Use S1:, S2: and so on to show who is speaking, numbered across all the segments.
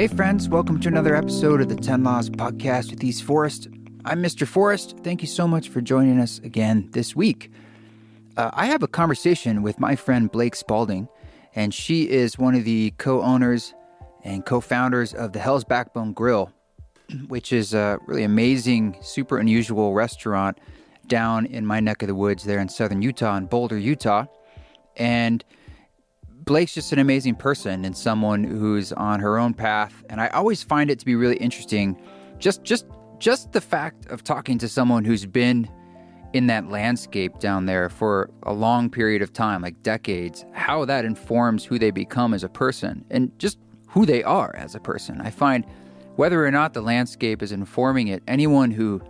S1: Hey friends, welcome to another episode of the 10 Laws Podcast with East Forest. I'm Mr. Forest. Thank you so much for joining us again this week. I have a conversation with my friend Blake Spalding, and she is one of the co-owners and co-founders of the Hell's Backbone Grill, which is a really amazing, super unusual restaurant down in my neck of the woods there in southern Utah, in Boulder, Utah. And Blake's just an amazing person and someone who's on her own path. And I always find it to be really interesting, just the fact of talking to someone who's been in that landscape down there for a long period of time, like decades, how that informs who they become as a person and just who they are as a person. I find whether or not the landscape is informing it, anyone who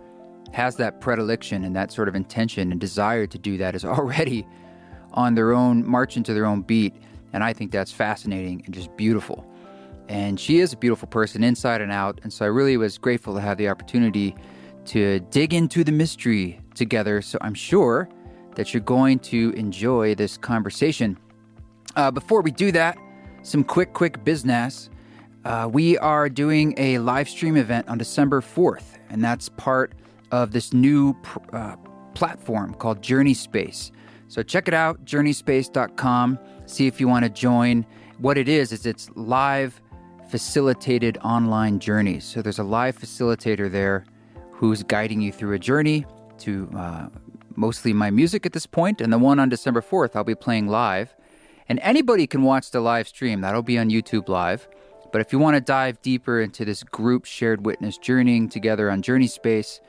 S1: has that predilection and that sort of intention and desire to do that is already on their own, marching to their own beat. And I think that's fascinating and just beautiful. And she is a beautiful person inside and out. And so I really was grateful to have the opportunity to dig into the mystery together. So I'm sure that you're going to enjoy this conversation. Before we do that, some quick business. We are doing a live stream event on December 4th. And that's part of this new platform called Journey Space. So check it out, journeyspace.com. See if you want to join. What it is it's live facilitated online journeys. So there's a live facilitator there who's guiding you through a journey to mostly my music at this point. And the one on December 4th, I'll be playing live. And anybody can watch the live stream. That'll be on YouTube Live. But if you want to dive deeper into this group shared witness journeying together on Journey Space,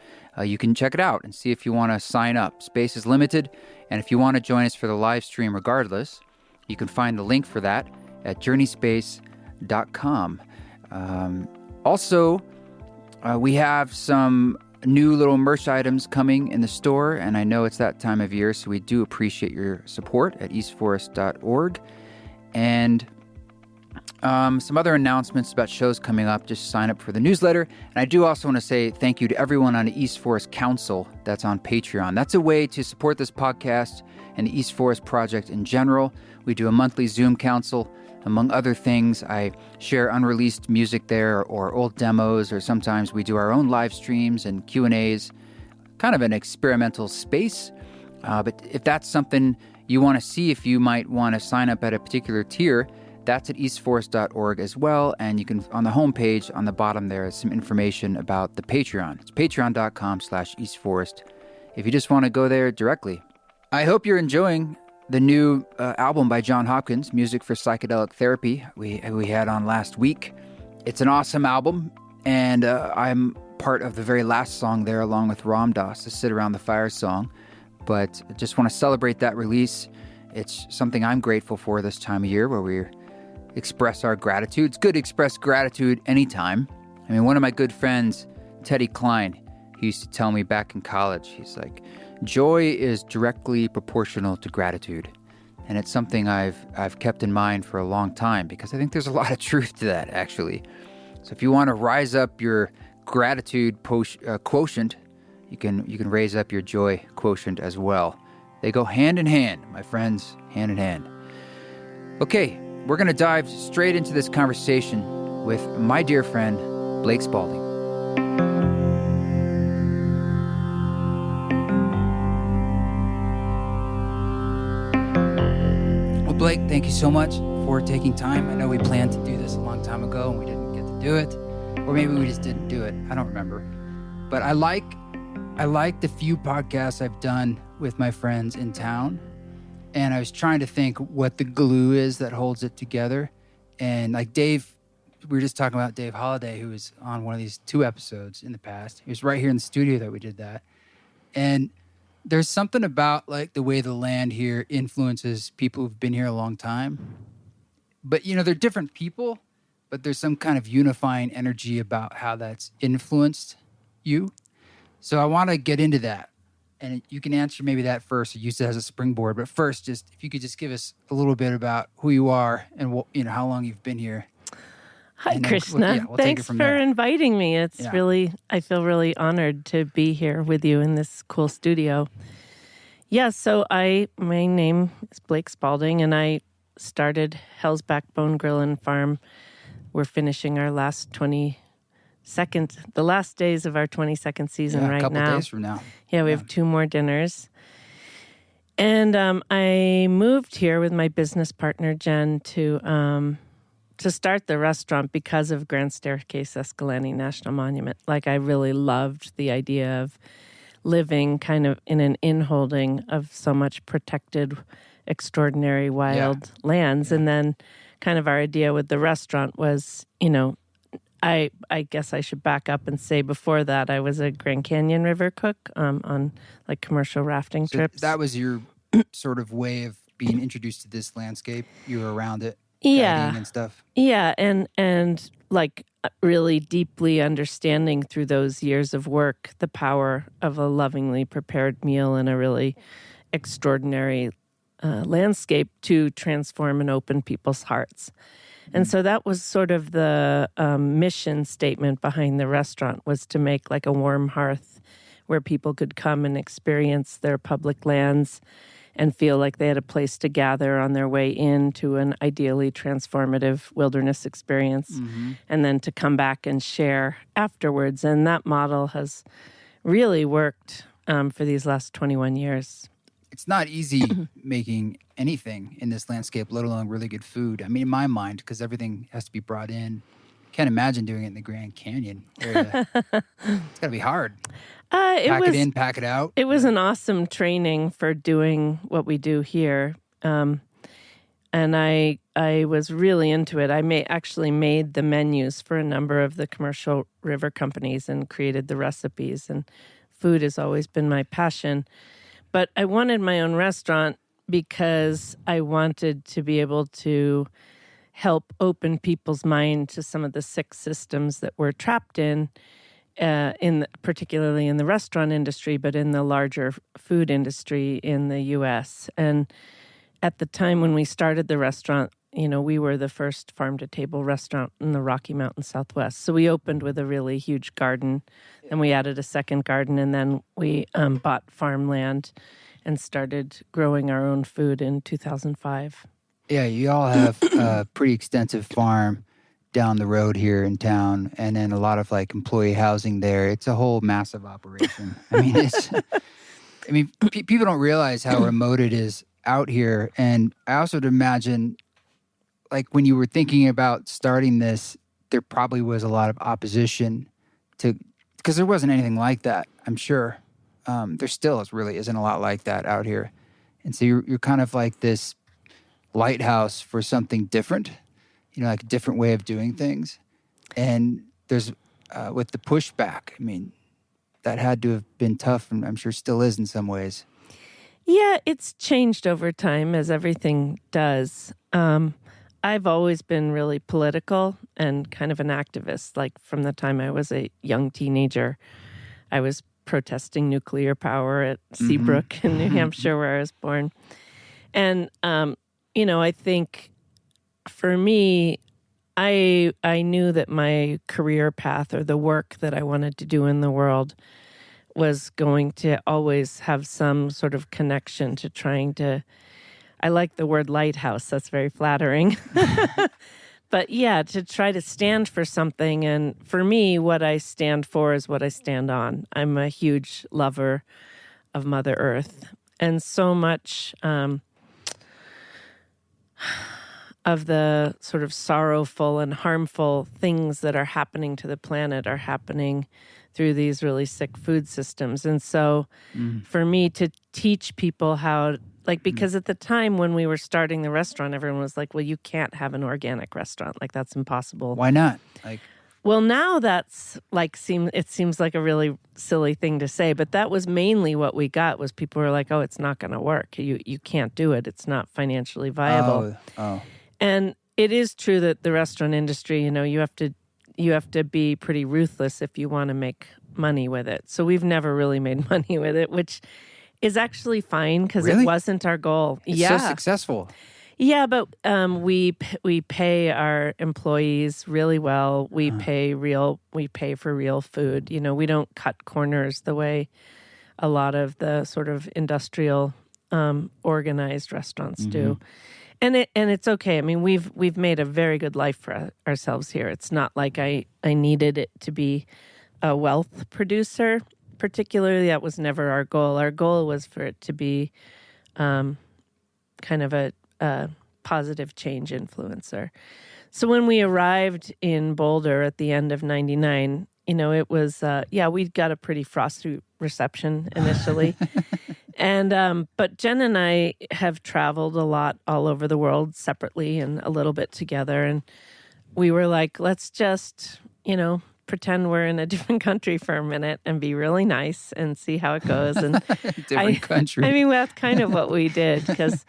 S1: you can check it out and see if you want to sign up. Space is limited. And if you want to join us for the live stream regardless, you can find the link for that at journeyspace.com. Also, we have some new little merch items coming in the store, and I know it's that time of year, so we do appreciate your support at eastforest.org. And some other announcements about shows coming up. Just sign up for the newsletter. And I do also want to say thank you to everyone on the East Forest Council that's on Patreon. That's a way to support this podcast and the East Forest Project in general. We do a monthly Zoom council. Among other things, I share unreleased music there or old demos, or sometimes we do our own live streams and Q&As, kind of an experimental space. But if that's something you want to see, if you might want to sign up at a particular tier, that's at eastforest.org as well. And you can, on the homepage, on the bottom there is some information about the Patreon. It's patreon.com/eastforest if you just want to go there directly. I hope you're enjoying the new album by John Hopkins, Music for Psychedelic Therapy, we had on last week. It's an awesome album, and I'm part of the very last song there along with Ram Dass, the Sit Around the Fire song. But I just want to celebrate that release. It's something I'm grateful for this time of year where we express our gratitude. It's good to express gratitude anytime. I mean, one of my good friends, Teddy Klein, he used to tell me back in college, he's like, joy is directly proportional to gratitude. And it's something I've kept in mind for a long time because I think there's a lot of truth to that, actually. So if you want to rise up your gratitude quotient, you can raise up your joy quotient as well. They go hand in hand, my friends, hand in hand. Okay, we're going to dive straight into this conversation with my dear friend, Blake Spalding. Well, Blake, thank you so much for taking time. I know we planned to do this a long time ago and we didn't get to do it. Or maybe we just didn't do it. I don't remember. But I like the few podcasts I've done with my friends in town. And I was trying to think what the glue is that holds it together. And like Dave, we were just talking about Dave Holliday, who was on one of these 2 episodes in the past. He was right here in the studio that we did that. And there's something about like the way the land here influences people who've been here a long time. But, you know, they're different people, but there's some kind of unifying energy about how that's influenced you. So I want to get into that. And you can answer maybe that first, or use it as a springboard. But first, just if you could just give us a little bit about who you are and what, you know, how long you've been here.
S2: Hi, Krishna. Thanks for inviting me. It's really, I feel really honored to be here with you in this cool studio. Yeah, so my name is Blake Spalding, and I started Hell's Backbone Grill and Farm we're finishing our last the last days of our 22nd season right now.
S1: A couple days from now.
S2: Yeah, we have 2 more dinners. And I moved here with my business partner, Jen, to start the restaurant because of Grand Staircase Escalante National Monument. Like, I really loved the idea of living kind of in an inholding of so much protected, extraordinary wild lands. And then kind of our idea with the restaurant was, I guess I should back up and say before that I was a Grand Canyon River cook on like commercial rafting trips.
S1: That was your sort of way of being introduced to this landscape. You were around it, guiding and stuff.
S2: Yeah, and like really deeply understanding through those years of work the power of a lovingly prepared meal in a really extraordinary landscape to transform and open people's hearts. And so that was sort of the mission statement behind the restaurant, was to make like a warm hearth where people could come and experience their public lands and feel like they had a place to gather on their way into an ideally transformative wilderness experience, and then to come back and share afterwards. And that model has really worked for these last 21 years.
S1: It's not easy making anything in this landscape, let alone really good food. I mean, in my mind, because everything has to be brought in. Can't imagine doing it in the Grand Canyon area. It's got to be hard. Pack it in, pack it out.
S2: It was an awesome training for doing what we do here. And I was really into it. I actually made the menus for a number of the commercial river companies and created the recipes. And food has always been my passion. But I wanted my own restaurant because I wanted to be able to help open people's mind to some of the sick systems that we're trapped in particularly in the restaurant industry, but in the larger food industry in the U.S. And at the time when we started the restaurant, we were the first farm-to-table restaurant in the Rocky Mountain Southwest. So we opened with a really huge garden, and we added a second garden, and then we bought farmland and started growing our own food in 2005.
S1: Yeah, you all have a pretty extensive farm down the road here in town, and then a lot of like employee housing there. It's a whole massive operation. People don't realize how remote it is out here. And I also would imagine, like, when you were thinking about starting this, there probably was a lot of opposition because there wasn't anything like that, I'm sure. There still really isn't a lot like that out here. And so you're kind of like this lighthouse for something different, like a different way of doing things. And there's, with the pushback, that had to have been tough, and I'm sure still is in some ways.
S2: Yeah, it's changed over time, as everything does. I've always been really political and kind of an activist. Like, from the time I was a young teenager, I was protesting nuclear power at Seabrook in New Hampshire, where I was born. And, I think for me, I knew that my career path, or the work that I wanted to do in the world, was going to always have some sort of connection to trying to, I like the word lighthouse, that's very flattering. But yeah, to try to stand for something. And for me, what I stand for is what I stand on. I'm a huge lover of Mother Earth. And so much of the sort of sorrowful and harmful things that are happening to the planet are happening through these really sick food systems. And so for me to teach people how, because at the time when we were starting the restaurant, everyone was like, well, you can't have an organic restaurant. Like, that's impossible.
S1: Why not?
S2: Well, now that's it seems like a really silly thing to say, but that was mainly what we got, was people were like, oh, it's not going to work. You can't do it. It's not financially viable.
S1: Oh.
S2: And it is true that the restaurant industry, you have to be pretty ruthless if you want to make money with it. So we've never really made money with it, which is actually fine because it wasn't our goal.
S1: It's so successful.
S2: Yeah, but we pay our employees really well. We pay for real food. We don't cut corners the way a lot of the sort of industrial organized restaurants do. And it's okay. I mean, we've made a very good life for ourselves here. It's not like I needed it to be a wealth producer. Particularly, that was never our goal. Our goal was for it to be kind of a positive change influencer. So when we arrived in Boulder at the end of '99, it was we got a pretty frosty reception initially. And but Jen and I have traveled a lot all over the world separately and a little bit together. And we were like, let's just, pretend we're in a different country for a minute and be really nice and see how it goes. And
S1: different country.
S2: I mean, that's kind of what we did because,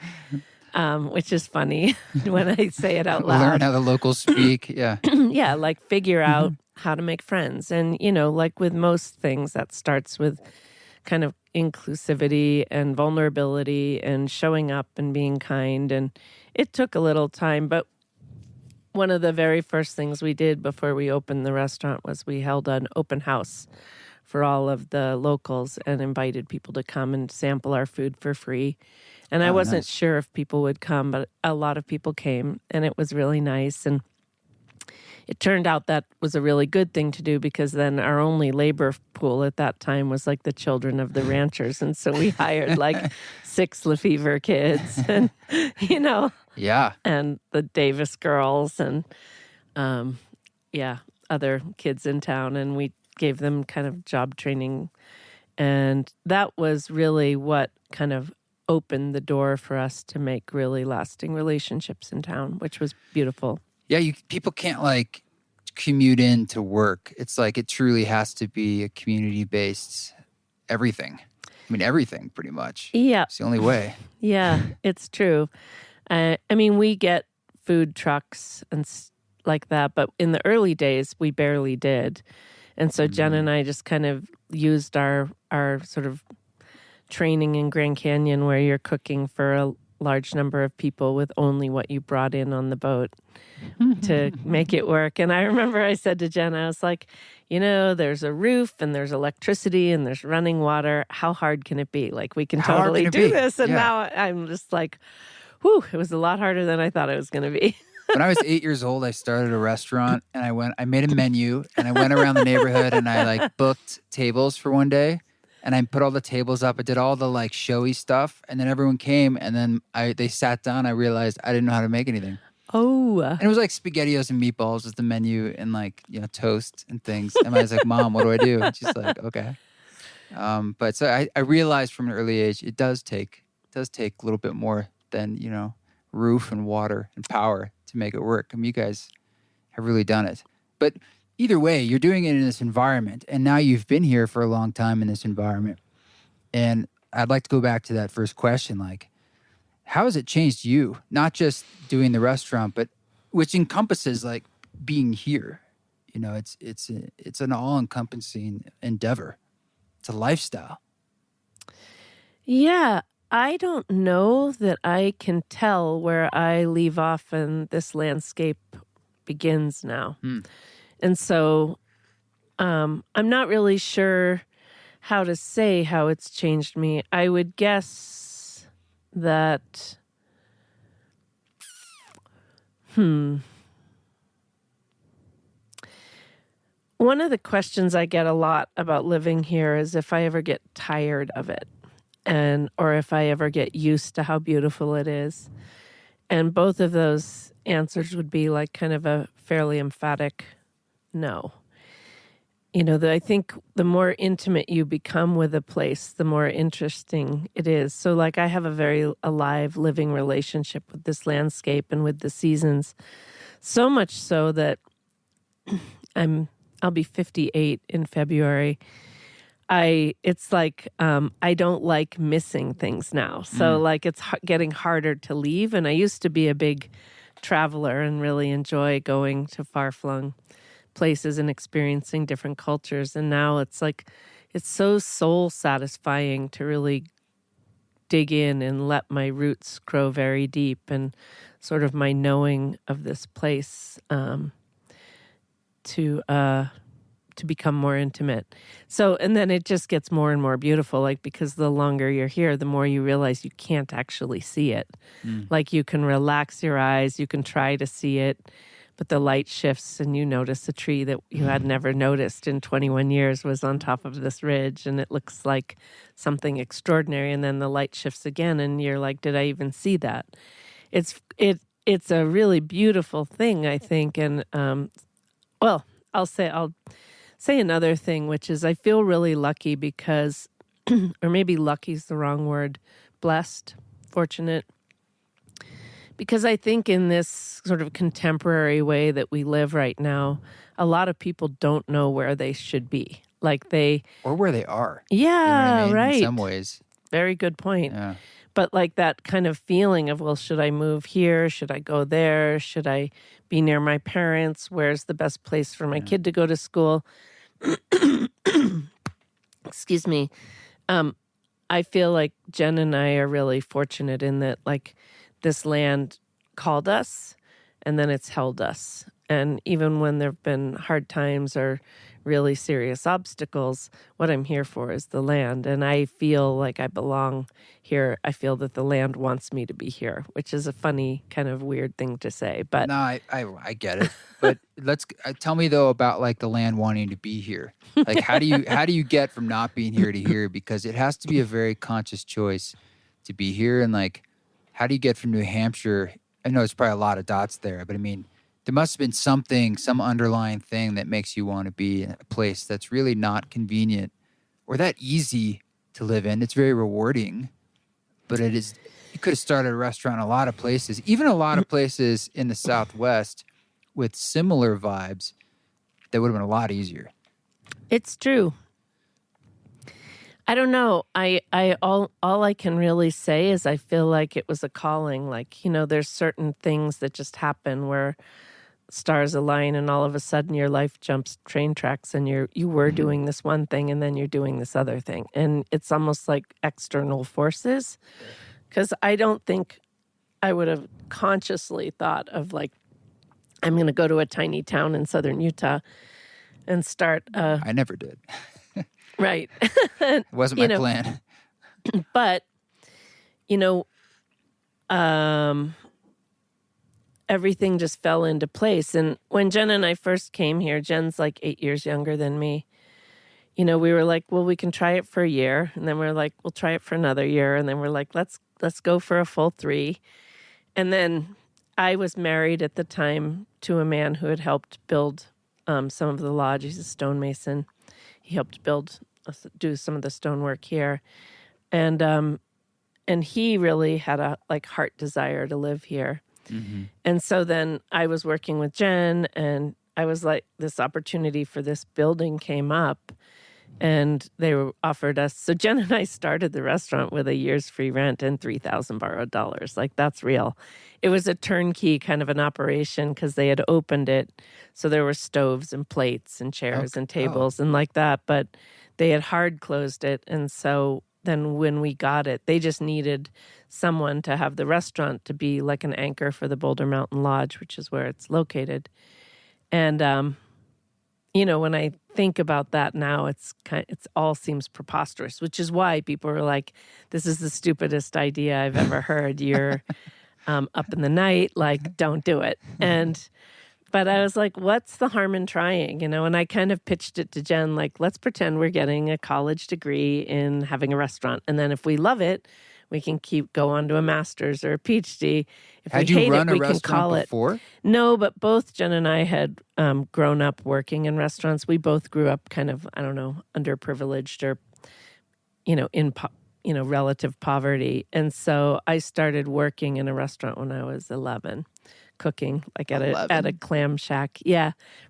S2: which is funny when I say it out loud.
S1: Learn how the locals speak. Yeah.
S2: Yeah. Like figure out how to make friends. And, like with most things, that starts with kind of inclusivity and vulnerability and showing up and being kind. And it took a little time, but one of the very first things we did before we opened the restaurant was we held an open house for all of the locals and invited people to come and sample our food for free. And I wasn't sure if people would come, but a lot of people came, and it was really nice. And it turned out that was a really good thing to do because then our only labor pool at that time was like the children of the ranchers. And so we hired like 6 Lefevre kids and,
S1: Yeah.
S2: and the Davis girls and, other kids in town. And we gave them kind of job training. And that was really what kind of opened the door for us to make really lasting relationships in town, which was beautiful.
S1: Yeah, people can't like commute in to work. It's like it truly has to be a community-based everything. I mean, everything pretty much.
S2: Yeah.
S1: It's the only way.
S2: Yeah, it's true. I mean, we get food trucks and like that, but in the early days, we barely did. And so Jen and I just kind of used our sort of training in Grand Canyon where you're cooking for a large number of people with only what you brought in on the boat to make it work. And I remember I said to Jen, I was like, there's a roof and there's electricity and there's running water. How hard can it be? Like, we can totally do this. And now I'm just like, whew, it was a lot harder than I thought it was going to be.
S1: When I was 8 years old, I started a restaurant and I made a menu and I went around the neighborhood and I like booked tables for one day. And I put all the tables up. I did all the like showy stuff. And then everyone came and then they sat down. I realized I didn't know how to make anything.
S2: Oh.
S1: And it was like SpaghettiOs and meatballs was the menu and like, toast and things. And I was like, Mom, what do I do? And she's like, okay. But so I realized from an early age, it does take a little bit more than, roof and water and power to make it work. I mean, you guys have really done it. But either way, you're doing it in this environment, and now you've been here for a long time in this environment. And I'd like to go back to that first question, like, how has it changed you? Not just doing the restaurant, but which encompasses like being here. It's an all-encompassing endeavor. It's a lifestyle.
S2: Yeah, I don't know that I can tell where I leave off and this landscape begins now. And so I'm not really sure how to say how it's changed me. I would guess that, one of the questions I get a lot about living here is if I ever get tired of it or if I ever get used to how beautiful it is. And both of those answers would be like kind of a fairly emphatic no. I think the more intimate you become with a place, the more interesting it is. So like I have a very alive, living relationship with this landscape and with the seasons. So much so that I'll be 58 in February. It's like I don't like missing things now. So like it's getting harder to leave. And I used to be a big traveler and really enjoy going to far-flung places and experiencing different cultures. And now it's like, it's so soul satisfying to really dig in and let my roots grow very deep and sort of my knowing of this place to to become more intimate. So, and then it just gets more and more beautiful, like, because the longer you're here, the more you realize you can't actually see it. Like, you can relax your eyes, you can try to see it, but the light shifts and you notice a tree that you had never noticed in 21 years was on top of this ridge, and it looks like something extraordinary. And then the light shifts again and you're like, did I even see that? It's a really beautiful thing, I think. And, well, I'll say another thing, which is I feel really lucky because, or maybe lucky is the wrong word, blessed, fortunate, because I think in this sort of contemporary way that we live right now, a lot of people don't know where they should be. Like
S1: or where they are.
S2: Yeah,
S1: you know what I mean?
S2: right.
S1: In some ways.
S2: Very good point.
S1: Yeah.
S2: But like that kind of feeling of, well, should I move here? Should I go there? Should I be near my parents? Where's the best place for my kid to go to school? Excuse me. I feel like Jen and I are really fortunate in that, like, this land called us and then it's held us. And even when there have been hard times or really serious obstacles, what I'm here for is the land. And I feel like I belong here. I feel that the land wants me to be here, which is a funny kind of weird thing to say. But
S1: no, I get it. But tell me though about like the land wanting to be here. Like how do you get from not being here to here? Because it has to be a very conscious choice to be here. And like, how do you get from New Hampshire? I know it's probably a lot of dots there, but I mean, there must have been some underlying thing that makes you want to be in a place that's really not convenient or that easy to live in. It's very rewarding, but you could have started a restaurant in a lot of places, even a lot of places in the Southwest with similar vibes that would have been a lot easier.
S2: It's true. I don't know. All I can really say is I feel like it was a calling. Like, there's certain things that just happen where stars align and all of a sudden your life jumps train tracks and you were doing this one thing and then you're doing this other thing. And it's almost like external forces, because I don't think I would have consciously thought of like, I'm going to go to a tiny town in southern Utah and start.
S1: I never did.
S2: Right.
S1: It wasn't my plan.
S2: But, everything just fell into place. And when Jen and I first came here, Jen's like 8 years younger than me. We were like, well, we can try it for a year. And then we're like, we'll try it for another year. And then we're like, let's go for a full 3. And then I was married at the time to a man who had helped build some of the lodge. He's a stonemason. He helped do some of the stonework here. And he really had a heart desire to live here. Mm-hmm. And so then I was working with Jen, and I was like, this opportunity for this building came up, and they offered us. So Jen and I started the restaurant with a year's free rent and $3,000 borrowed dollars. Like, that's real. It was a turnkey kind of an operation because they had opened it. So there were stoves and plates and chairs and tables and like that, but they had hard closed it. And so then when we got it, they just needed someone to have the restaurant to be like an anchor for the Boulder Mountain Lodge, which is where it's located. And, when I think about that now, it's all seems preposterous, which is why people are like, this is the stupidest idea I've ever heard. You're up in the night, like, don't do it. But I was like, what's the harm in trying, And I kind of pitched it to Jen, like, let's pretend we're getting a college degree in having a restaurant. And then if we love it, we can go on to a master's or a PhD. If
S1: had
S2: we
S1: you
S2: hate
S1: run
S2: it,
S1: a
S2: we can
S1: restaurant
S2: call
S1: before?
S2: it. No, but both Jen and I had grown up working in restaurants. We both grew up kind of, I don't know, underprivileged or, in relative poverty. And so I started working in a restaurant when I was 11. Cooking like at a clam shack,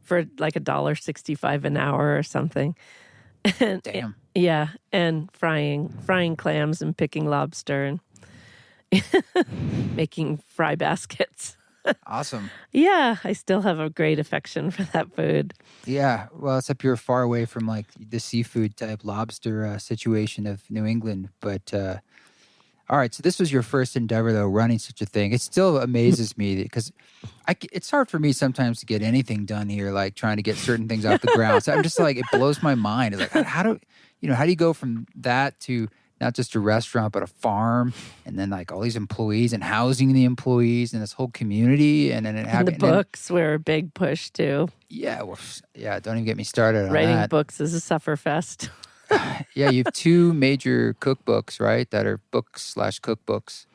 S2: for like $1.65 an hour or something. And,
S1: damn.
S2: And frying clams and picking lobster and making fry baskets.
S1: Awesome.
S2: Yeah, I still have a great affection for that food.
S1: Yeah, well, except you're far away from like the seafood type lobster situation of New England, but All right, so this was your first endeavor, though, running such a thing. It still amazes me because it's hard for me sometimes to get anything done here, like trying to get certain things off the ground. So I'm just like, it blows my mind. It's like, how do you go from that to not just a restaurant, but a farm, and then like all these employees and housing the employees and this whole community, and then
S2: And the books were a big push too.
S1: Yeah, well, yeah. Don't even get me started on
S2: Writing
S1: that.
S2: books is a sufferfest.
S1: Yeah, you have two major cookbooks, right? That are books/cookbooks.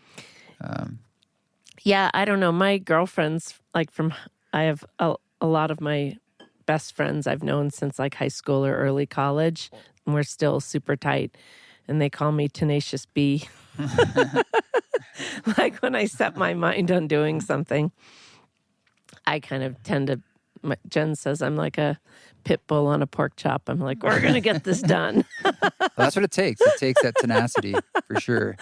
S2: Yeah, I don't know. My girlfriends, I have a lot of my best friends I've known since like high school or early college, and we're still super tight. And they call me Tenacious B. Like when I set my mind on doing something, I kind of tend to. Jen says I'm like a pit bull on a pork chop. I'm like, we're going to get this done.
S1: Well, that's what it takes. It takes that tenacity for sure.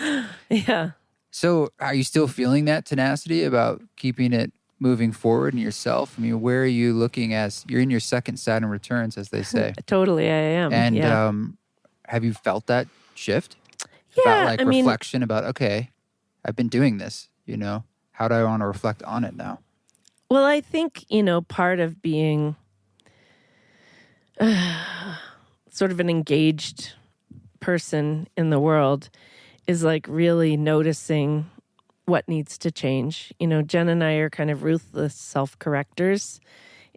S2: Yeah.
S1: So are you still feeling that tenacity about keeping it moving forward in yourself? I mean, where are you looking as you're in your second Saturn returns, as they say?
S2: Totally, I am.
S1: And
S2: yeah.
S1: Have you felt that shift?
S2: Yeah,
S1: about reflection about, okay, I've been doing this, how do I want to reflect on it now?
S2: Well, I think, part of being sort of an engaged person in the world is like really noticing what needs to change. Jen and I are kind of ruthless self-correctors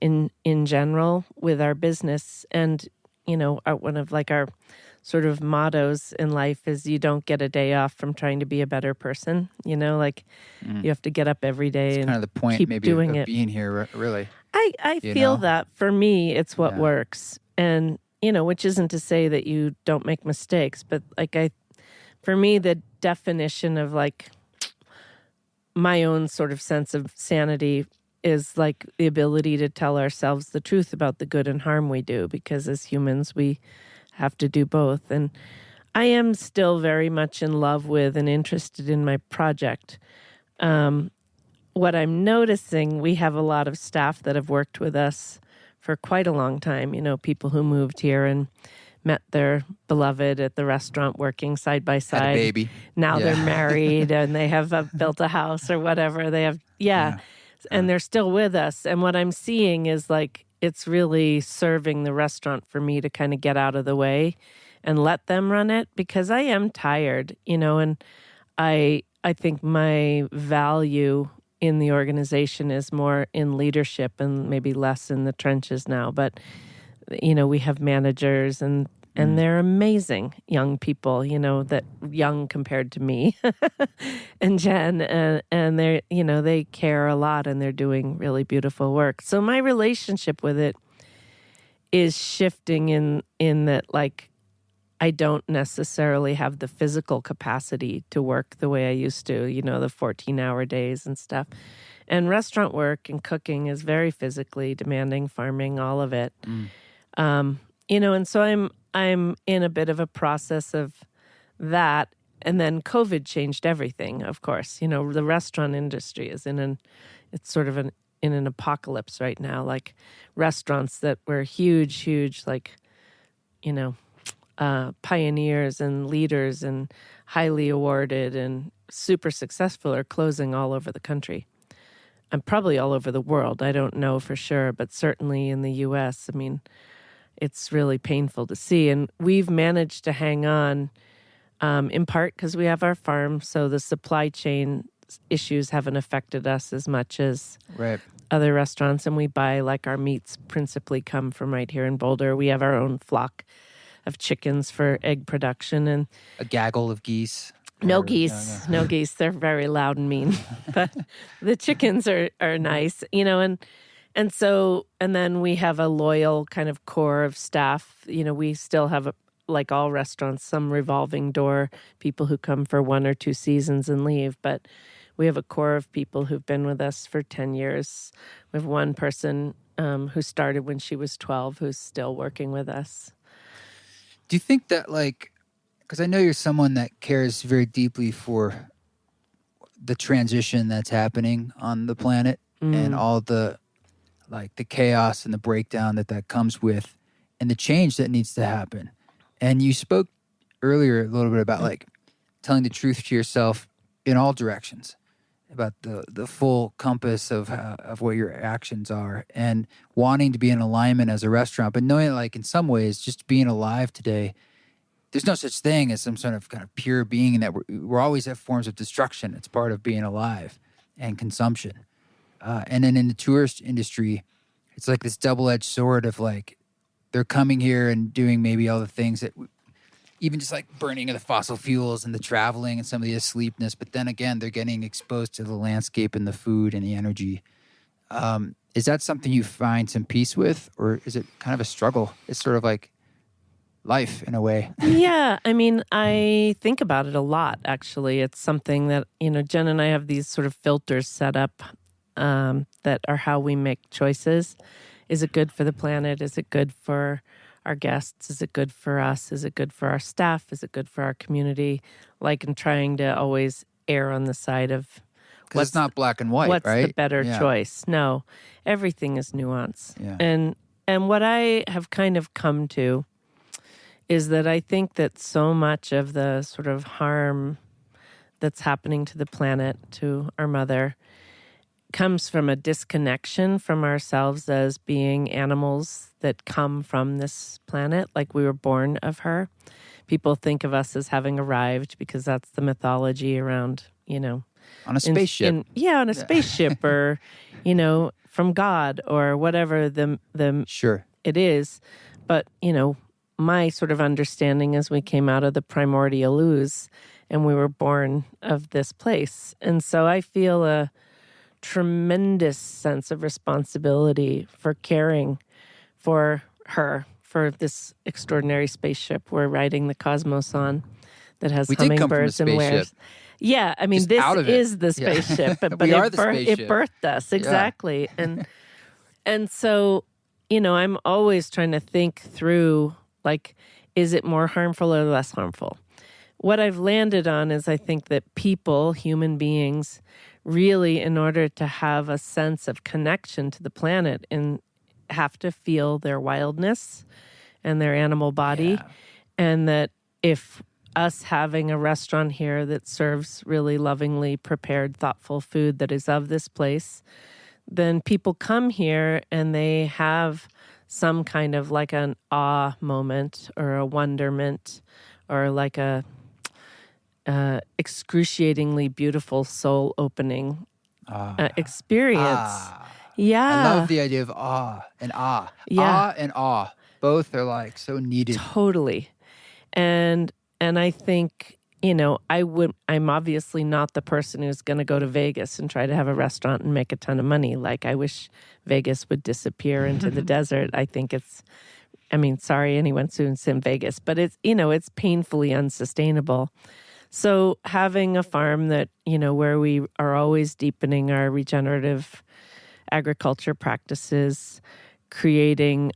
S2: in general with our business. And, one of like our sort of mottos in life is you don't get a day off from trying to be a better person. You have to get up every day and
S1: kind of the point
S2: keep
S1: maybe
S2: doing
S1: of
S2: it.
S1: Being here, really.
S2: I feel that for me, it's what works. And, which isn't to say that you don't make mistakes, but for me, the definition of like my own sort of sense of sanity is like the ability to tell ourselves the truth about the good and harm we do, because as humans, we have to do both. And I am still very much in love with and interested in my project. What I'm noticing, we have a lot of staff that have worked with us for quite a long time, people who moved here and met their beloved at the restaurant working side by side.
S1: Had a baby.
S2: Now they're married and they have built a house or whatever. They have, and they're still with us. And what I'm seeing is like, it's really serving the restaurant for me to kind of get out of the way and let them run it, because I am tired, and I think my value in the organization is more in leadership and maybe less in the trenches now. But, we have managers and they're amazing young people, that young compared to me and Jen, and they're, they care a lot and they're doing really beautiful work. So my relationship with it is shifting in that, like, I don't necessarily have the physical capacity to work the way I used to, the 14-hour days and stuff. And restaurant work and cooking is very physically demanding, farming, all of it. And so I'm in a bit of a process of that. And then COVID changed everything, of course. The restaurant industry is in an apocalypse right now. Like restaurants that were huge, like, pioneers and leaders and highly awarded and super successful are closing all over the country. And probably all over the world. I don't know for sure, but certainly in the U.S., I mean, it's really painful to see. And we've managed to hang on in part because we have our farm, so the supply chain issues haven't affected us as much as other restaurants. And we buy, like, our meats principally come from right here in Boulder. We have our own flock of chickens for egg production and
S1: a gaggle of geese.
S2: No geese. They're very loud and mean, but the chickens are nice, and then we have a loyal kind of core of staff. We still have, like all restaurants, some revolving door, people who come for 1 or 2 seasons and leave, but we have a core of people who've been with us for 10 years. We have one person who started when she was 12 who's still working with us.
S1: Do you think that, like, because I know you're someone that cares very deeply for the transition that's happening on the planet and all the chaos and the breakdown that comes with and the change that needs to happen. And you spoke earlier a little bit about like telling the truth to yourself in all directions about the full compass of what your actions are, and wanting to be in alignment as a restaurant, but knowing like in some ways just being alive today, there's no such thing as some sort of kind of pure being, that we're always at forms of destruction. It's part of being alive and consumption. And then in the tourist industry, it's like this double-edged sword of like, they're coming here and doing maybe all the things that, even just like burning of the fossil fuels and the traveling and some of the asleepness. But then again, they're getting exposed to the landscape and the food and the energy. Is that something you find some peace with, or is it kind of a struggle? It's sort of like life in a way.
S2: Yeah, I mean, I think about it a lot, actually. It's something that, Jen and I have these sort of filters set up that are how we make choices. Is it good for the planet? Is it good for our guests? Is it good for us? Is it good for our staff? Is it good for our community? Like, in trying to always err on the side of
S1: Because it's not black and white,
S2: what's
S1: right?
S2: the better choice. No, everything is nuance.
S1: Yeah.
S2: And what I have kind of come to is that I think that so much of the sort of harm that's happening to the planet, to our mother, comes from a disconnection from ourselves as being animals that come from this planet, like we were born of her. People think of us as having arrived because that's the mythology around,
S1: on a spaceship.
S2: On a spaceship or, from God or whatever the
S1: Sure.
S2: it is. But, my sort of understanding is we came out of the primordial ooze and we were born of this place. And so I feel a tremendous sense of responsibility for caring for her, for this extraordinary spaceship we're riding the cosmos on that has hummingbirds and wares. Yeah, I mean,
S1: Just
S2: this is the spaceship, but
S1: We are
S2: it
S1: the spaceship.
S2: It birthed us, exactly. And so, I'm always trying to think through, like, is it more harmful or less harmful? What I've landed on is I think that people, human beings, really, in order to have a sense of connection to the planet, and have to feel their wildness and their animal body.
S1: Yeah.
S2: And that if us having a restaurant here that serves really lovingly prepared, thoughtful food that is of this place, then people come here and they have some kind of like an awe moment or a wonderment or like a excruciatingly beautiful soul opening experience. Yeah.
S1: I love the idea of awe and awe.
S2: Yeah.
S1: Awe and awe. Both are like so needed.
S2: Totally. And I think, I'm obviously not the person who's going to go to Vegas and try to have a restaurant and make a ton of money. Like, I wish Vegas would disappear into the desert. I think sorry anyone who's in Vegas, but it's painfully unsustainable. So having a farm that, where we are always deepening our regenerative agriculture practices, creating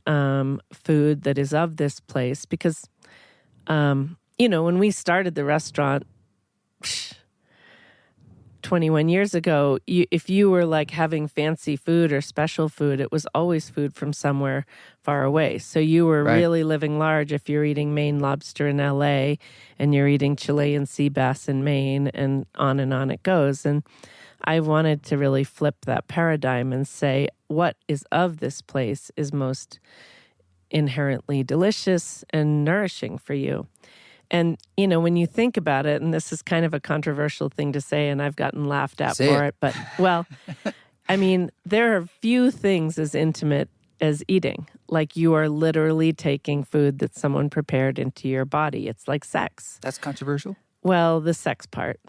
S2: food that is of this place, because when we started the restaurant 21 years ago, if you were like having fancy food or special food, it was always food from somewhere far away. So you were really living large if you're eating Maine lobster in LA and you're eating Chilean sea bass in Maine, and on it goes. And I wanted to really flip that paradigm and say what is of this place is most inherently delicious and nourishing for you. And, when you think about it, and this is kind of a controversial thing to say, and I've gotten laughed at for it, but, well, I mean, there are few things as intimate as eating. Like, you are literally taking food that someone prepared into your body. It's like sex.
S1: That's controversial?
S2: Well, the sex part.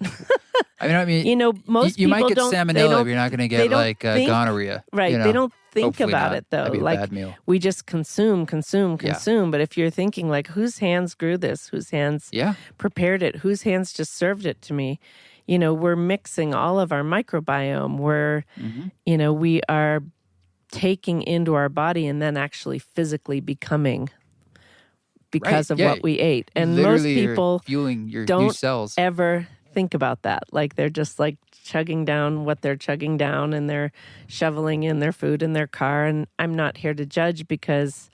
S1: you
S2: Most people
S1: might get
S2: don't.
S1: salmonella if you're not going to get like gonorrhea.
S2: Right. They don't think
S1: Hopefully
S2: about
S1: not.
S2: it, though.
S1: That'd be a
S2: like,
S1: bad meal.
S2: we just consume. But if you're thinking, like, whose hands grew this? Whose hands prepared it? Whose hands just served it to me? We're mixing all of our microbiome. We're, we are taking into our body and then actually physically becoming because of what we ate. And
S1: literally,
S2: most people
S1: fueling your new
S2: don't
S1: cells.
S2: ever think about that. Like, they're just like chugging down what they're chugging down, and they're shoveling in their food in their car. And I'm not here to judge, because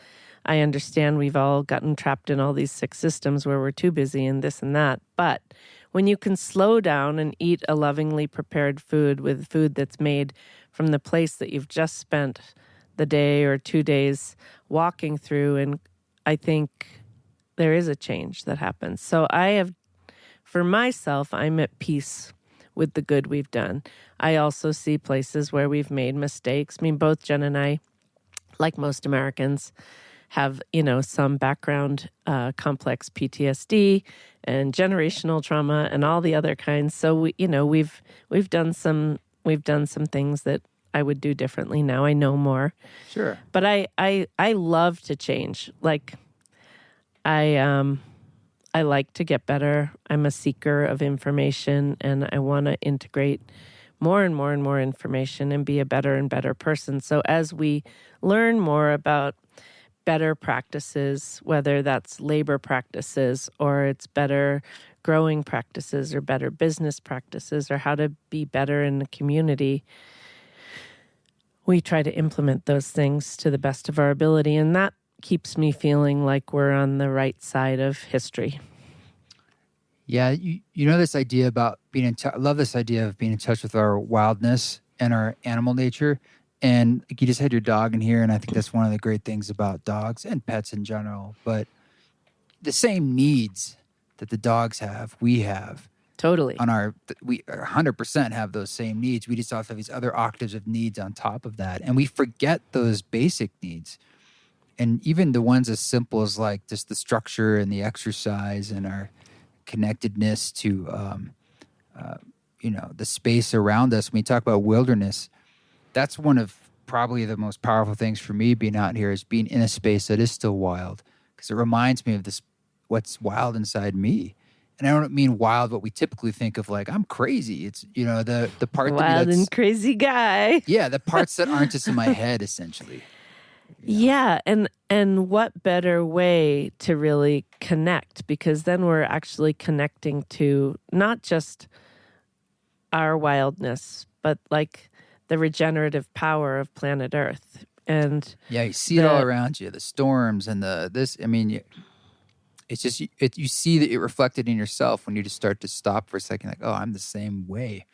S2: I understand we've all gotten trapped in all these sick systems where we're too busy and this and that. But when you can slow down and eat a lovingly prepared food with food that's made from the place that you've just spent the day or 2 days walking through, and I think there is a change that happens. So for myself, I'm at peace with the good we've done. I also see places where we've made mistakes. I mean, both Jen and I, like most Americans, have, some background, complex PTSD and generational trauma and all the other kinds. So we've done some things that I would do differently now. I know more.
S1: Sure.
S2: But I love to change. Like I like to get better. I'm a seeker of information, and I want to integrate more and more and more information and be a better and better person. So as we learn more about better practices, whether that's labor practices or it's better growing practices or better business practices or how to be better in the community, we try to implement those things to the best of our ability. And that keeps me feeling like we're on the right side of history.
S1: Yeah, you know this idea about being in touch. I love this idea of being in touch with our wildness and our animal nature. And you just had your dog in here, and I think that's one of the great things about dogs and pets in general. But the same needs that the dogs have, we have.
S2: Totally.
S1: We 100% have those same needs. We just also have these other octaves of needs on top of that. And we forget those basic needs. And even the ones as simple as like just the structure and the exercise and our connectedness to, the space around us. When we talk about wilderness, that's one of probably the most powerful things for me being out here is being in a space that is still wild, because it reminds me of what's wild inside me. And I don't mean wild what we typically think of, like I'm crazy. It's the part
S2: wild
S1: that's
S2: and crazy guy.
S1: Yeah, the parts that aren't just in my head, essentially.
S2: Yeah, and what better way to really connect, because then we're actually connecting to not just our wildness, but like the regenerative power of planet Earth. And
S1: yeah, you see it all around you, the storms and it's just you see that it reflected in yourself when you just start to stop for a second, like, oh, I'm the same way.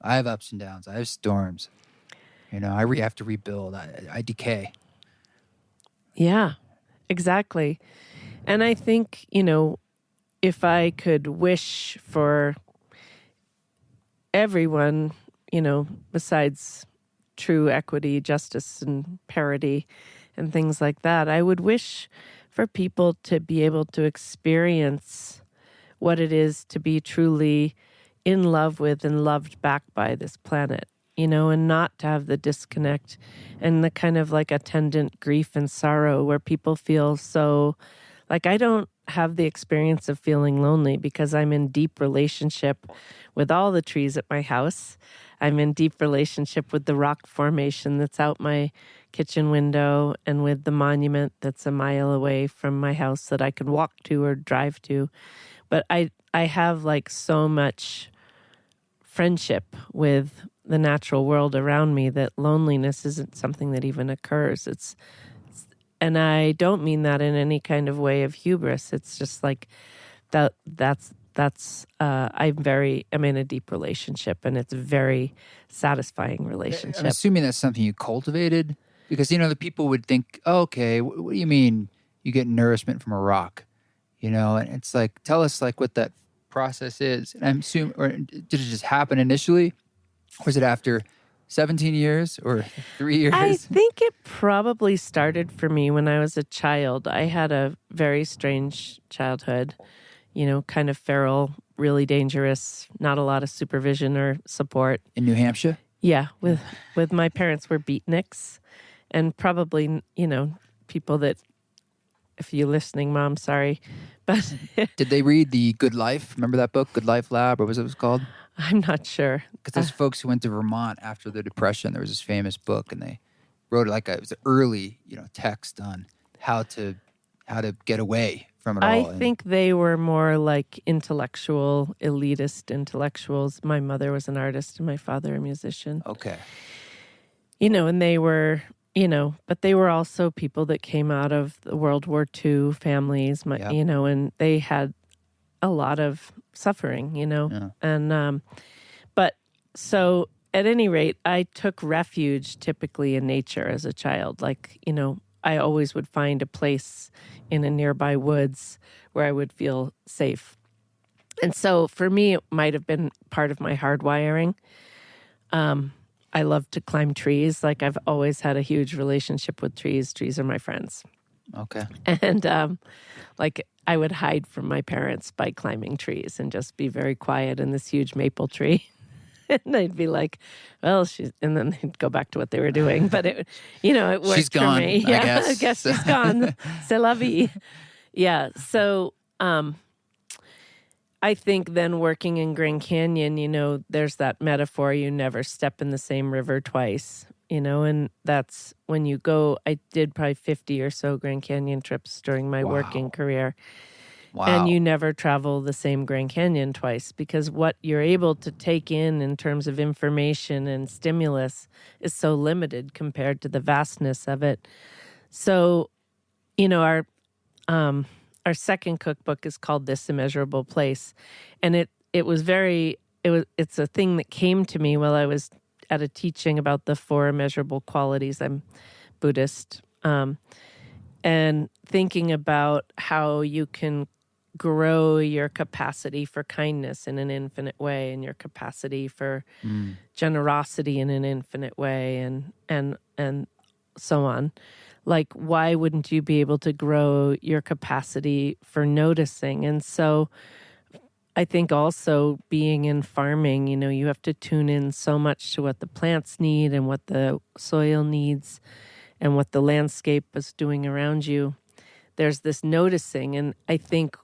S1: I have ups and downs. I have storms. I have to rebuild. I decay.
S2: Yeah, exactly. And I think, if I could wish for everyone, besides true equity, justice, and parity and things like that, I would wish for people to be able to experience what it is to be truly in love with and loved back by this planet, and not to have the disconnect and the kind of like attendant grief and sorrow where people feel so like I don't have the experience of feeling lonely because I'm in deep relationship with all the trees at my house. I'm in deep relationship with the rock formation that's out my kitchen window and with the monument that's a mile away from my house that I can walk to or drive to. But I have like so much friendship with the natural world around me that loneliness isn't something that even occurs. And I don't mean that in any kind of way of hubris. It's just like that's I'm in a deep relationship, and it's a very satisfying relationship.
S1: I'm assuming that's something you cultivated, because the people would think, oh, okay, what do you mean you get nourishment from a rock? And it's like, tell us like what that process is. And I'm assuming, or did it just happen initially? Or was it after 17 years or 3 years?
S2: I think it probably started for me when I was a child. I had a very strange childhood, kind of feral, really dangerous, not a lot of supervision or support.
S1: In New Hampshire?
S2: Yeah, with my parents were beatniks, and probably, people that, if you're listening, Mom, sorry. But
S1: did they read the Good Life? Remember that book, Good Life Lab, or what it was called?
S2: I'm not sure.
S1: Because there's folks who went to Vermont after the Depression. There was this famous book, and they wrote it was an early, text on how to get away from it all.
S2: I think they were more like elitist intellectuals. My mother was an artist and my father a musician.
S1: Okay.
S2: And they were but they were also people that came out of the World War II families,
S1: Yeah.
S2: and they had a lot of suffering,
S1: Yeah.
S2: and but so at any rate, I took refuge typically in nature as a child. Like, I always would find a place in a nearby woods where I would feel safe. And so for me, it might have been part of my hardwiring. I love to climb trees. Like, I've always had a huge relationship with trees. Trees are my friends.
S1: Okay.
S2: And like, I would hide from my parents by climbing trees and just be very quiet in this huge maple tree. And they'd be like, well, and then they'd go back to what they were doing. But it worked
S1: She's gone,
S2: for me.
S1: I
S2: Yeah,
S1: guess.
S2: I guess she's gone. C'est la vie. Yeah. So, I think then working in Grand Canyon, there's that metaphor, you never step in the same river twice, and that's when you go. I did probably 50 or so Grand Canyon trips during my working career.
S1: Wow.
S2: And you never travel the same Grand Canyon twice, because what you're able to take in terms of information and stimulus is so limited compared to the vastness of it. So, our second cookbook is called This Immeasurable Place. And it's a thing that came to me while I was at a teaching about the 4 immeasurable qualities. I'm Buddhist. And thinking about how you can grow your capacity for kindness in an infinite way, and your capacity for generosity in an infinite way, and so on. Like, why wouldn't you be able to grow your capacity for noticing? And so I think also being in farming, you have to tune in so much to what the plants need and what the soil needs and what the landscape is doing around you. There's this noticing. And I think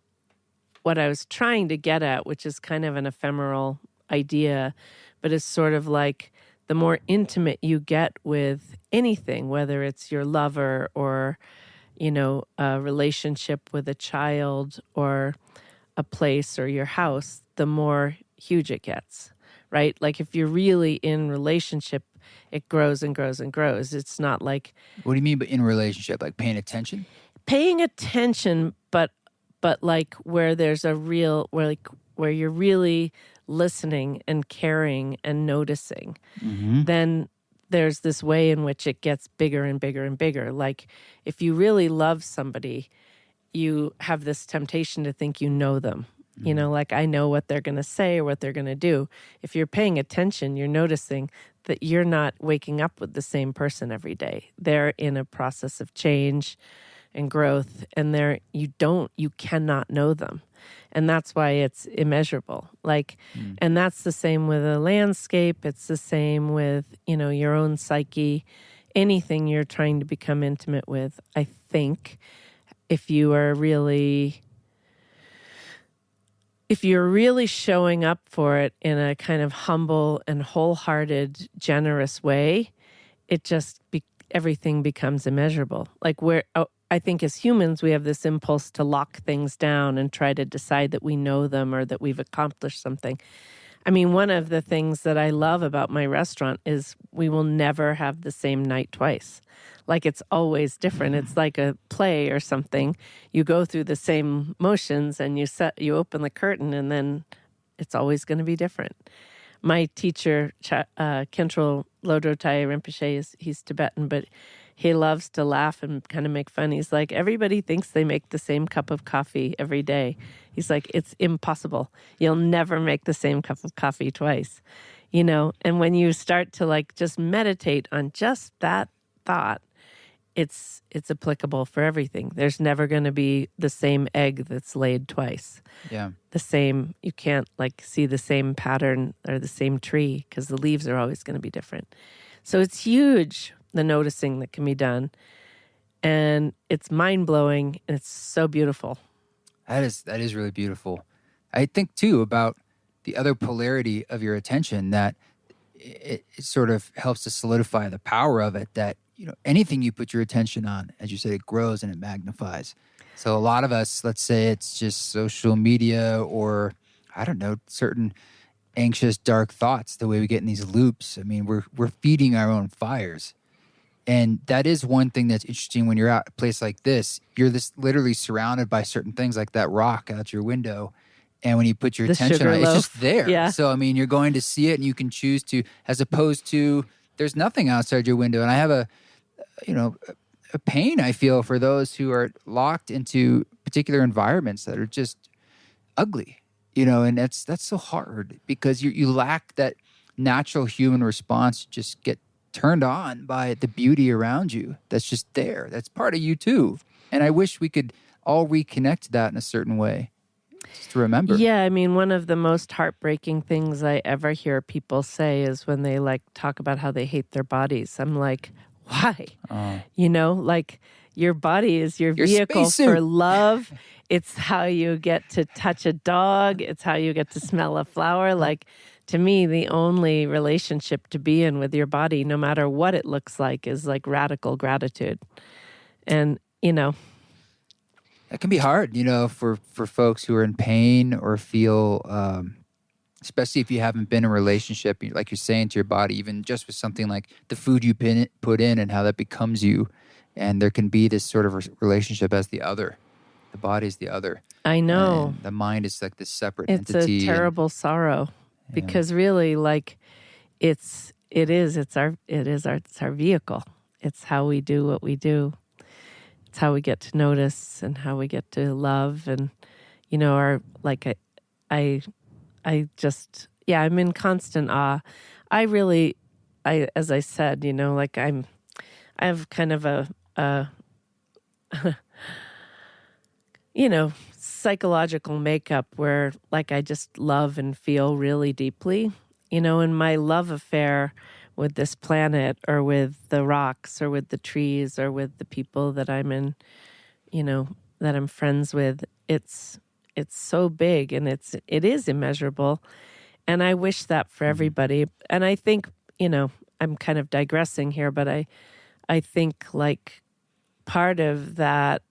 S2: what I was trying to get at, which is kind of an ephemeral idea, but is sort of like, the more intimate you get with anything, whether it's your lover or, a relationship with a child or a place or your house, the more huge it gets, right? Like, if you're really in relationship, it grows and grows and grows. It's not like...
S1: What do you mean by in relationship? Like paying attention?
S2: Paying attention, but like where there's a real, where you're really listening and caring and noticing, then there's this way in which it gets bigger and bigger and bigger. Like, if you really love somebody, you have this temptation to think you know them. Like, I know what they're going to say or what they're going to do. If you're paying attention, you're noticing that you're not waking up with the same person every day. They're in a process of change and growth, and you cannot know them. And that's why it's immeasurable. Like, and that's the same with a landscape. It's the same with, your own psyche, anything you're trying to become intimate with. I think if you're really showing up for it in a kind of humble and wholehearted, generous way, it just, everything becomes immeasurable. Like, I think as humans, we have this impulse to lock things down and try to decide that we know them or that we've accomplished something. I mean, one of the things that I love about my restaurant is we will never have the same night twice. Like, it's always different. It's like a play or something. You go through the same motions and you open the curtain, and then it's always going to be different. My teacher, Khentrul Lodro Thai Rinpoche, he's Tibetan, but he loves to laugh and kind of make fun. He's like, everybody thinks they make the same cup of coffee every day. He's like, it's impossible. You'll never make the same cup of coffee twice, And when you start to like just meditate on just that thought, it's applicable for everything. There's never going to be the same egg that's laid twice.
S1: Yeah.
S2: You can't like see the same pattern or the same tree, because the leaves are always going to be different. So it's huge, the noticing that can be done. And it's mind-blowing, and it's so beautiful.
S1: That is really beautiful. I think, too, about the other polarity of your attention, that it sort of helps to solidify the power of it, that, anything you put your attention on, as you said, it grows and it magnifies. So a lot of us, let's say it's just social media or, I don't know, certain anxious, dark thoughts, the way we get in these loops. I mean, we're feeding our own fires. And that is one thing that's interesting when you're at a place like this. You're this literally surrounded by certain things like that rock out your window. And when you put your
S2: The
S1: attention
S2: sugar
S1: on it, it's
S2: loaf.
S1: just there.
S2: Yeah.
S1: So, I mean, you're going to see it and you can choose to, as opposed to there's nothing outside your window. And I have a pain I feel for those who are locked into particular environments that are just ugly, and that's so hard because you lack that natural human response to just get turned on by the beauty around you that's just there. That's part of you too. And I wish we could all reconnect to that in a certain way, just to remember.
S2: Yeah, I mean, one of the most heartbreaking things I ever hear people say is when they talk about how they hate their bodies. I'm like, why? Your body is your vehicle
S1: spacesuit.
S2: for love. It's how you get to touch a dog. It's how you get to smell a flower. To me, the only relationship to be in with your body, no matter what it looks like, is radical gratitude. And,
S1: that can be hard, for folks who are in pain or feel, especially if you haven't been in a relationship, like you're saying, to your body, even just with something like the food you put in and how that becomes you. And there can be this sort of relationship as the other. The body's the other.
S2: I know.
S1: And the mind is like this separate
S2: it's
S1: entity.
S2: It's a terrible sorrow because really it's our vehicle. It's how we do what we do. It's how we get to notice and how we get to love. And, I'm in constant awe. As I said, I have kind of a psychological makeup where I just love and feel really deeply, and my love affair with this planet or with the rocks or with the trees or with the people that I'm in, that I'm friends with, it's so big and it is immeasurable. And I wish that for everybody. And I think, I'm kind of digressing here, but I think part of that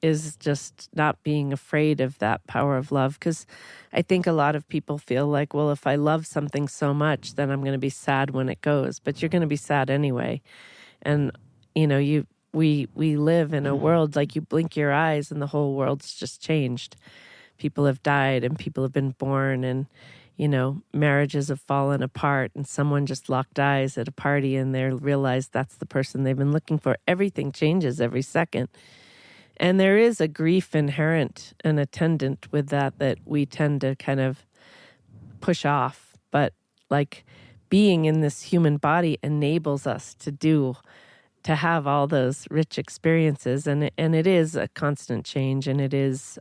S2: is just not being afraid of that power of love. Because I think a lot of people feel well, if I love something so much, then I'm going to be sad when it goes. But you're going to be sad anyway. And, we live in a world you blink your eyes and the whole world's just changed. People have died and people have been born and, marriages have fallen apart and someone just locked eyes at a party and they realize that's the person they've been looking for. Everything changes every second. And there is a grief inherent and attendant with that we tend to kind of push off. But being in this human body enables us to have all those rich experiences. And it is a constant change, and it is,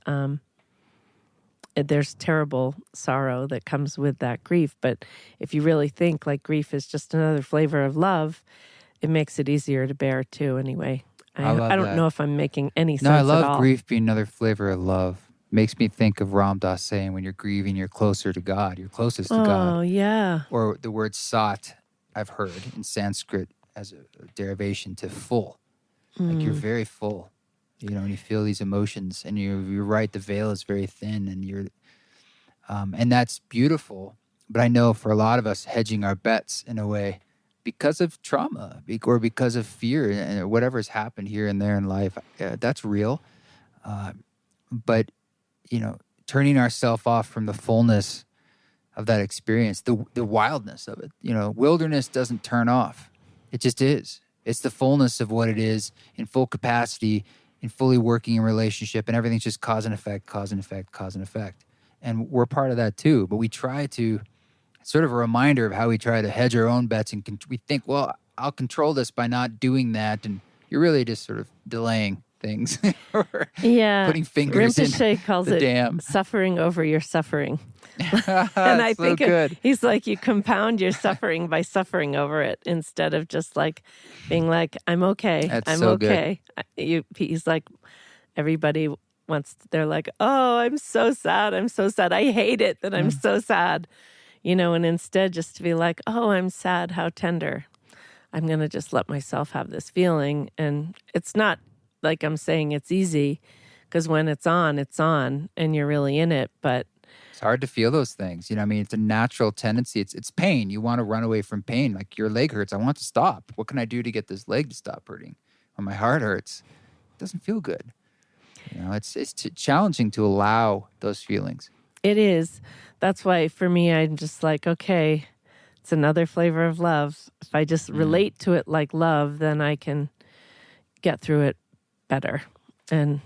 S2: there's terrible sorrow that comes with that grief. But if you really think grief is just another flavor of love, it makes it easier to bear too anyway. I don't know if I'm making any sense at all.
S1: No, I love grief being another flavor of love. Makes me think of Ram Dass saying, when you're grieving, you're closer to God. You're closest to God.
S2: Oh, yeah.
S1: Or the word sat, I've heard in Sanskrit as a derivation to full. You're very full. And you feel these emotions, and you're right, the veil is very thin, and and that's beautiful. But I know for a lot of us, hedging our bets in a way, because of trauma or because of fear and whatever has happened here and there in life, that's real. But, turning ourselves off from the fullness of that experience, the wildness of it, wilderness doesn't turn off. It just is. It's the fullness of what it is in full capacity, in fully working in relationship, and everything's just cause and effect, cause and effect, cause and effect. And we're part of that too. But we try to, sort of a reminder of how we try to hedge our own bets, and we think, well, I'll control this by not doing that, and you're really just sort of delaying things or putting fingers in the dam.
S2: Suffering over your suffering. And I think he's you compound your suffering by suffering over it instead of just being I'm okay. I'm
S1: so
S2: okay. He's everybody wants, they're oh, I'm so sad. I'm so sad. I hate it that I'm so sad. And instead just to be oh, I'm sad. How tender. I'm going to just let myself have this feeling. And it's not I'm saying it's easy, because when it's on, and you're really in it. But
S1: It's hard to feel those things. I mean, it's a natural tendency. It's pain. You want to run away from pain. Like your leg hurts. I want to stop. What can I do to get this leg to stop hurting? When my heart hurts, it doesn't feel good. It's challenging to allow those feelings.
S2: It is. That's why for me, I'm just like, okay, it's another flavor of love. If I just relate to it like love, then I can get through it better and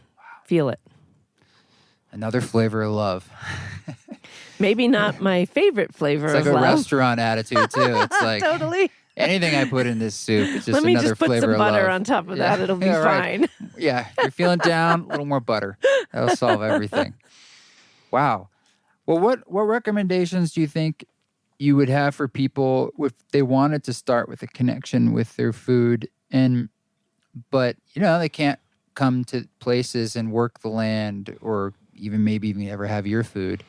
S2: feel it.
S1: Another flavor of love.
S2: Maybe not my favorite flavor of love.
S1: It's like a restaurant attitude, too. It's like
S2: totally.
S1: Anything I put in this soup, it's just
S2: Let me
S1: another
S2: just put
S1: flavor
S2: some
S1: of
S2: butter
S1: love.
S2: on top of that. It'll be fine.
S1: Right. Yeah, you're feeling down, a little more butter. That'll solve everything. Wow. Well, what recommendations do you think you would have for people if they wanted to start with a connection with their food, but they can't come to places and work the land, or maybe even ever have your food,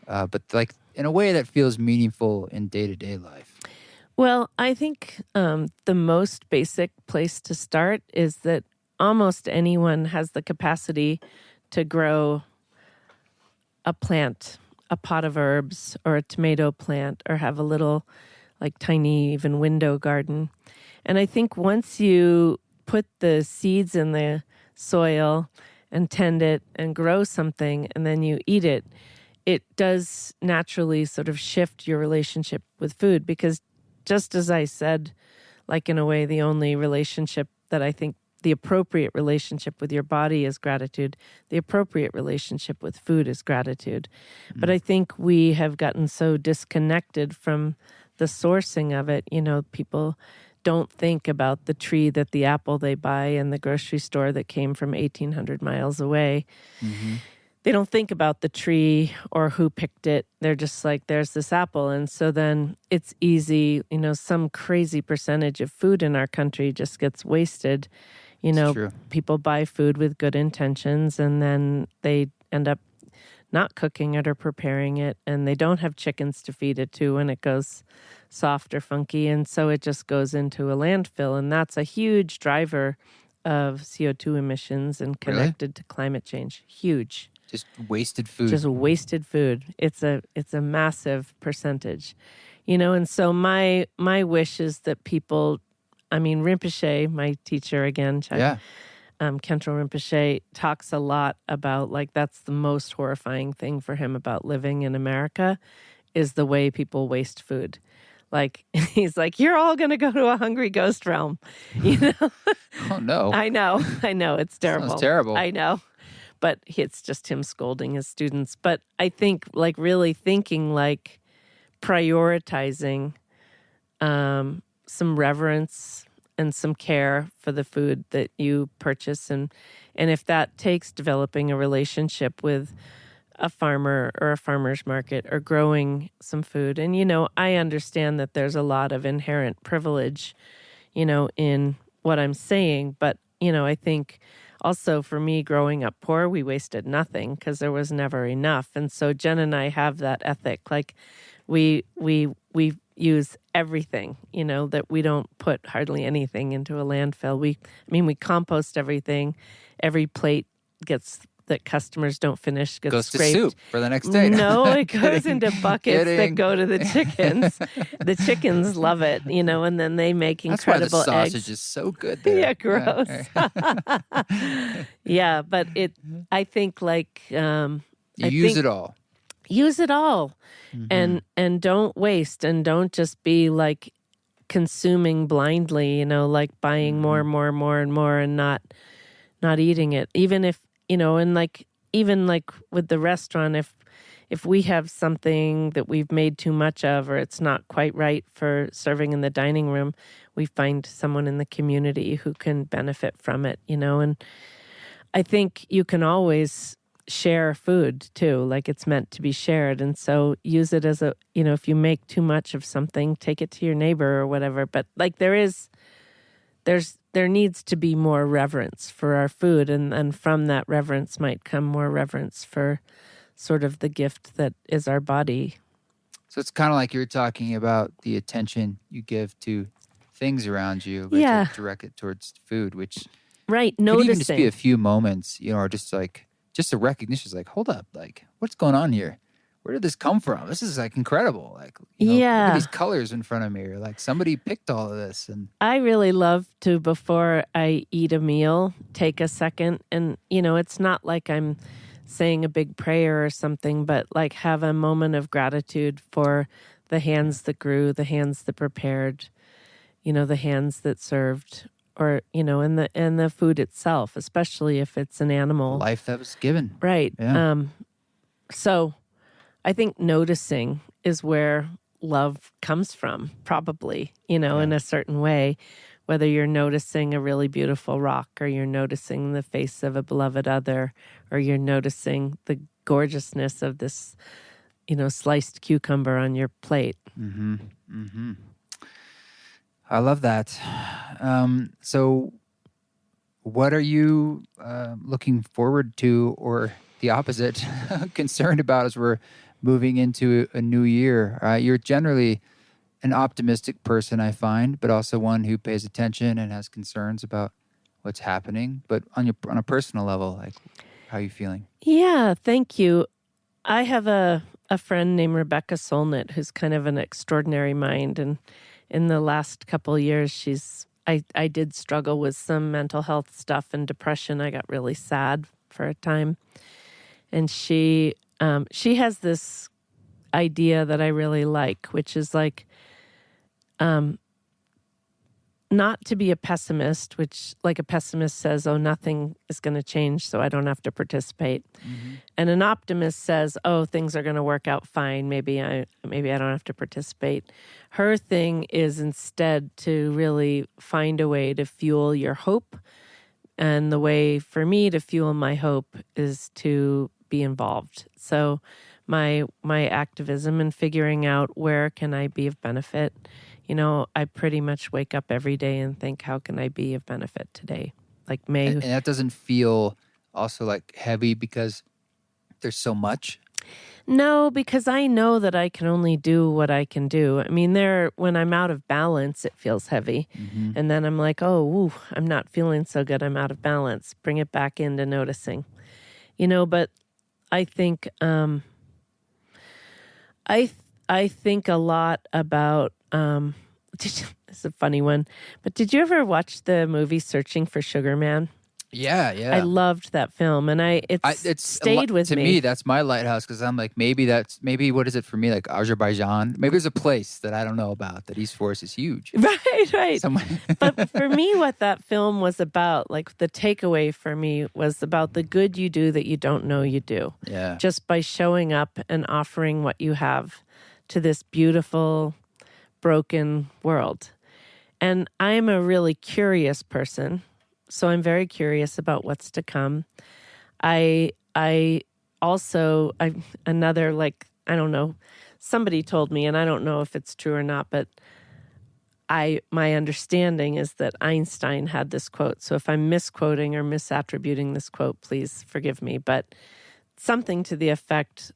S1: but like in a way that feels meaningful in day-to-day life?
S2: Well, I think the most basic place to start is that almost anyone has the capacity to grow a plant, a pot of herbs, or a tomato plant, or have a little, like, tiny, even window garden. And I think once you put the seeds in the soil and tend it and grow something, and then you eat it, it does naturally sort of shift your relationship with food. Because just as I said, like, in a way, the only relationship that I think the appropriate relationship with your body is gratitude. The appropriate relationship with food is gratitude. But I think we have gotten so disconnected from the sourcing of it. People don't think about the tree that the apple they buy in the grocery store that came from 1,800 miles away. Mm-hmm. They don't think about the tree or who picked it. They're just like, there's this apple. And so then it's easy, some crazy percentage of food in our country just gets wasted. People buy food with good intentions, and then they end up not cooking it or preparing it, and they don't have chickens to feed it to, and it goes soft or funky. And so it just goes into a landfill. And that's a huge driver of CO2 emissions and connected to climate change. Huge.
S1: Just wasted food.
S2: Just wasted food. It's a massive percentage, And so my wish is that people, Rinpoche, my teacher again, Khenpo Rinpoche, talks a lot about, like, that's the most horrifying thing for him about living in America is the way people waste food. Like, he's like, you're all going to go to a hungry ghost realm,
S1: Oh, no.
S2: I know. It's terrible.
S1: Sounds terrible.
S2: I know. But it's just him scolding his students. But I think, like, really thinking, like, prioritizing some reverence and some care for the food that you purchase. And if that takes developing a relationship with a farmer or a farmer's market or growing some food. And, I understand that there's a lot of inherent privilege, in what I'm saying. But, I think also for me, growing up poor, we wasted nothing because there was never enough. And so Jen and I have that ethic. Like, we use everything, that we don't put hardly anything into a landfill. We compost everything. Every plate that customers don't finish gets
S1: goes
S2: scraped.
S1: to soup for the next day.
S2: No, it goes into buckets that go to the chickens. The chickens love it, and then they make incredible eggs.
S1: That's why the sausage is so good there.
S2: Yeah, gross. Yeah, but I think, like...
S1: use it all.
S2: Use it all. Mm-hmm. And don't waste, and don't just be, like, consuming blindly, like buying more and more and not eating it. Even if, and like, even like with the restaurant, if we have something that we've made too much of, or it's not quite right for serving in the dining room, we find someone in the community who can benefit from it, and I think you can always share food too, like it's meant to be shared. And so use it as if you make too much of something, take it to your neighbor or whatever. But like there needs to be more reverence for our food. And from that reverence might come more reverence for sort of the gift that is our body.
S1: So it's kind of like you're talking about the attention you give to things around you, but
S2: to
S1: direct it towards food, which
S2: noticing.
S1: Could even just be a few moments, or just a recognition is like, hold up, like, what's going on here? where did this come from? This is like incredible. Like, look at these colors in front of me. Or like somebody picked all of this. And
S2: I really love to, before I eat a meal, take a second and, it's not like I'm saying a big prayer or something, but like have a moment of gratitude for the hands that grew, the hands that prepared, the hands that served, or, and the food itself, especially if it's an animal.
S1: Life that was given.
S2: Right.
S1: Yeah.
S2: So I think noticing is where love comes from, probably, in a certain way, whether you're noticing a really beautiful rock or you're noticing the face of a beloved other or you're noticing the gorgeousness of this, sliced cucumber on your plate.
S1: Mm-hmm. Mm-hmm. I love that. So what are you looking forward to, or the opposite, concerned about as we're moving into a new year? You're generally an optimistic person, I find, but also one who pays attention and has concerns about what's happening. But on a personal level, like, how are you feeling?
S2: Yeah, thank you. I have a friend named Rebecca Solnit who's kind of an extraordinary mind, and in the last couple of years, I did struggle with some mental health stuff and depression. I got really sad for a time, and she has this idea that I really like, which is like, not to be a pessimist, which like a pessimist says, oh, nothing is going to change, so I don't have to participate. Mm-hmm. And an optimist says, oh, things are going to work out fine. Maybe I don't have to participate. Her thing is instead to really find a way to fuel your hope. And the way for me to fuel my hope is to be involved. So my activism and figuring out where can I be of benefit. I pretty much wake up every day and think, how can I be of benefit today? Like May.
S1: And that doesn't feel also like heavy because there's so much?
S2: No, because I know that I can only do what I can do. I mean, when I'm out of balance, it feels heavy. Mm-hmm. And then I'm like, I'm not feeling so good. I'm out of balance. Bring it back into noticing. But I think I think a lot about this is a funny one, but did you ever watch the movie Searching for Sugar Man?
S1: Yeah.
S2: I loved that film, and it's stayed with me.
S1: To me, that's my lighthouse, because I'm like, maybe what is it for me? Like Azerbaijan? Maybe there's a place that I don't know about that East Forest is huge.
S2: Right. But for me, what that film was about, like the takeaway for me was about the good you do that you don't know you do.
S1: Yeah.
S2: Just by showing up and offering what you have to this beautiful, broken world. And I'm a really curious person, so I'm very curious about what's to come. I also, another, like, I don't know, somebody told me, and I don't know if it's true or not, but my understanding is that Einstein had this quote. So if I'm misquoting or misattributing this quote, please forgive me. But something to the effect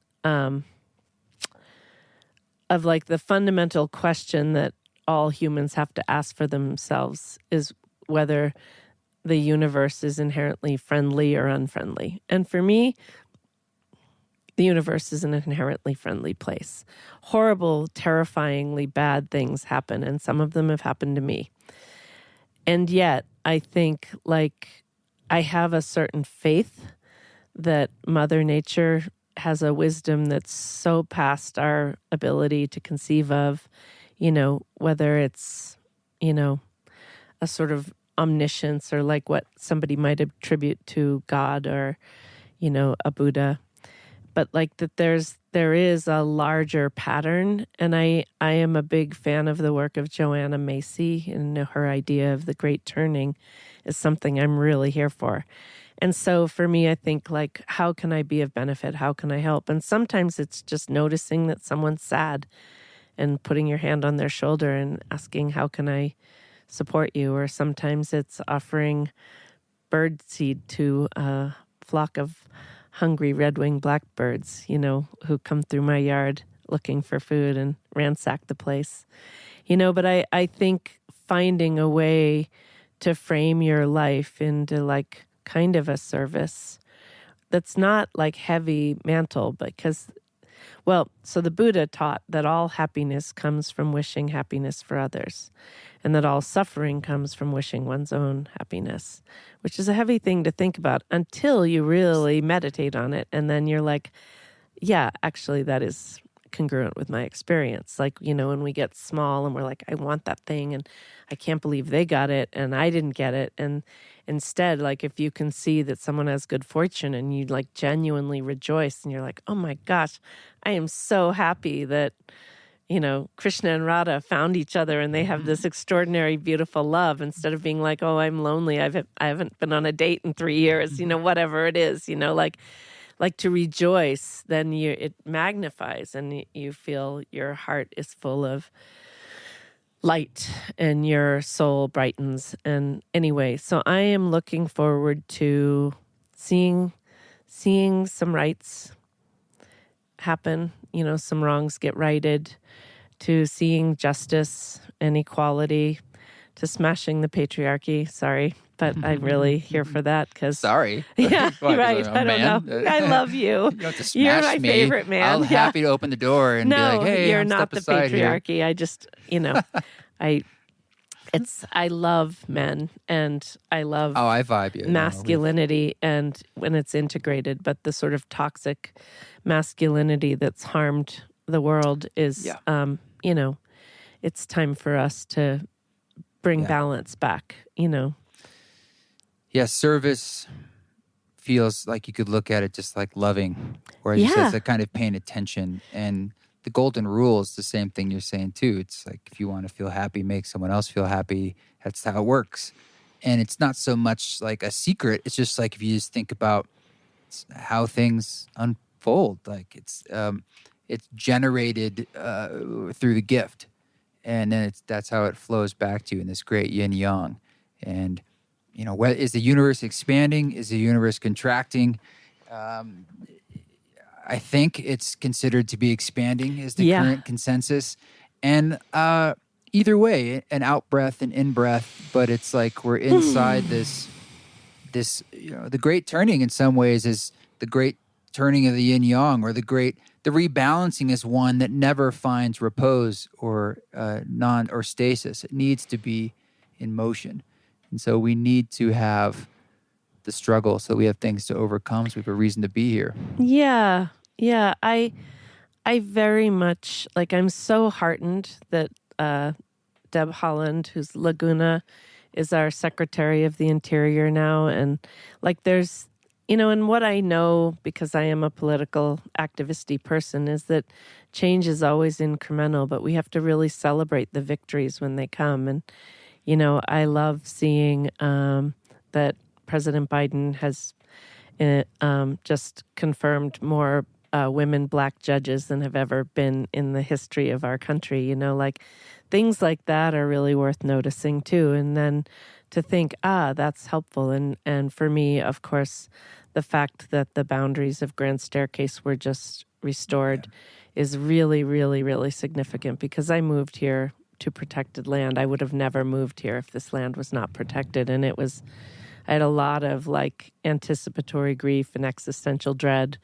S2: of like the fundamental question that all humans have to ask for themselves is whether the universe is inherently friendly or unfriendly. And for me, the universe is an inherently friendly place. Horrible, terrifyingly bad things happen, and some of them have happened to me. And yet, I think, like, I have a certain faith that Mother Nature has a wisdom that's so past our ability to conceive of, whether it's, a sort of omniscience or like what somebody might attribute to God or, a Buddha. But like that there is a larger pattern. And I am a big fan of the work of Joanna Macy, and her idea of the great turning is something I'm really here for. And so for me, I think, like, how can I be of benefit? How can I help? And sometimes it's just noticing that someone's sad and putting your hand on their shoulder and asking, how can I support you? Or sometimes it's offering bird seed to a flock of hungry red-winged blackbirds, who come through my yard looking for food and ransack the place. But I think finding a way to frame your life into, like, kind of a service that's not like heavy mantle, because Well, so the Buddha taught that all happiness comes from wishing happiness for others, and that all suffering comes from wishing one's own happiness, which is a heavy thing to think about until you really meditate on it. And then you're like, yeah, actually, that is congruent with my experience. Like, when we get small and we're like, I want that thing and I can't believe they got it and I didn't get it. And instead, like, if you can see that someone has good fortune and you like genuinely rejoice and you're like, oh my gosh, I am so happy that, Krishna and Radha found each other and they have this extraordinary, beautiful love, instead of being like, oh, I'm lonely. I haven't been on a date in 3 years, whatever it is, like to rejoice, then it magnifies and you feel your heart is full of light and your soul brightens. And anyway, so I am looking forward to seeing some rights happen, some wrongs get righted, to seeing justice and equality, to smashing the patriarchy. Sorry, but I'm really here for that because...
S1: Sorry.
S2: Yeah,
S1: What,
S2: right.
S1: a
S2: I don't
S1: man?
S2: know. I love you.
S1: You don't have to smash
S2: You're my
S1: me.
S2: favorite man.
S1: I'm
S2: Yeah.
S1: happy to open the door and be like, hey,
S2: you're
S1: I'm
S2: not
S1: step
S2: the
S1: aside here.
S2: patriarchy. I just, I love men and I love
S1: Oh, I vibe you.
S2: masculinity and when it's integrated, but the sort of toxic masculinity that's harmed the world is, it's time for us to bring balance back,
S1: Yeah, service feels like you could look at it just like loving, or as you said, it's like kind of paying attention. And the golden rule is the same thing you're saying too. It's like if you want to feel happy, make someone else feel happy. That's how it works. And it's not so much like a secret. It's just like if you just think about how things unfold, like it's generated through the gift, and then that's how it flows back to you in this great yin yang. And is the universe expanding? Is the universe contracting? I think it's considered to be expanding is the current consensus. And either way, an out breath and in breath, but it's like we're inside this, the great turning in some ways is the great turning of the yin yang, or the rebalancing is one that never finds repose or or stasis. It needs to be in motion. And so we need to have the struggle so we have things to overcome, so we have a reason to be here.
S2: Yeah. I very much, I'm so heartened that Deb Holland, who's Laguna, is our Secretary of the Interior now. And there's, and what I know, because I am a political activist-y person, is that change is always incremental, but we have to really celebrate the victories when they come. And I love seeing that President Biden has just confirmed more women, Black judges than have ever been in the history of our country. Things like that are really worth noticing too. And then to think, that's helpful. And for me, of course, the fact that the boundaries of Grand Staircase were just restored is really, really, really significant, because I moved here to protected land. I would have never moved here if this land was not protected. And I had a lot of anticipatory grief and existential dread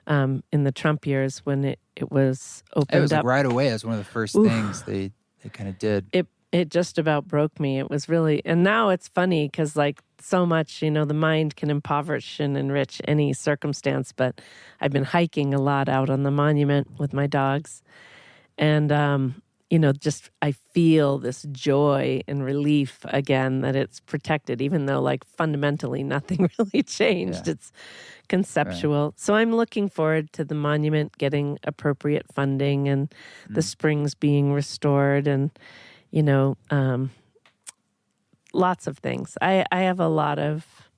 S2: in the Trump years when it was opened up.
S1: It was right away. It was one of the first things they kind of did.
S2: It just about broke me. It was really, and now it's funny because so much, the mind can impoverish and enrich any circumstance. But I've been hiking a lot out on the monument with my dogs, and just I feel this joy and relief again that it's protected, even though fundamentally nothing really changed. Yeah. It's conceptual. Right. So I'm looking forward to the monument getting appropriate funding and the springs being restored and, lots of things. I have a lot of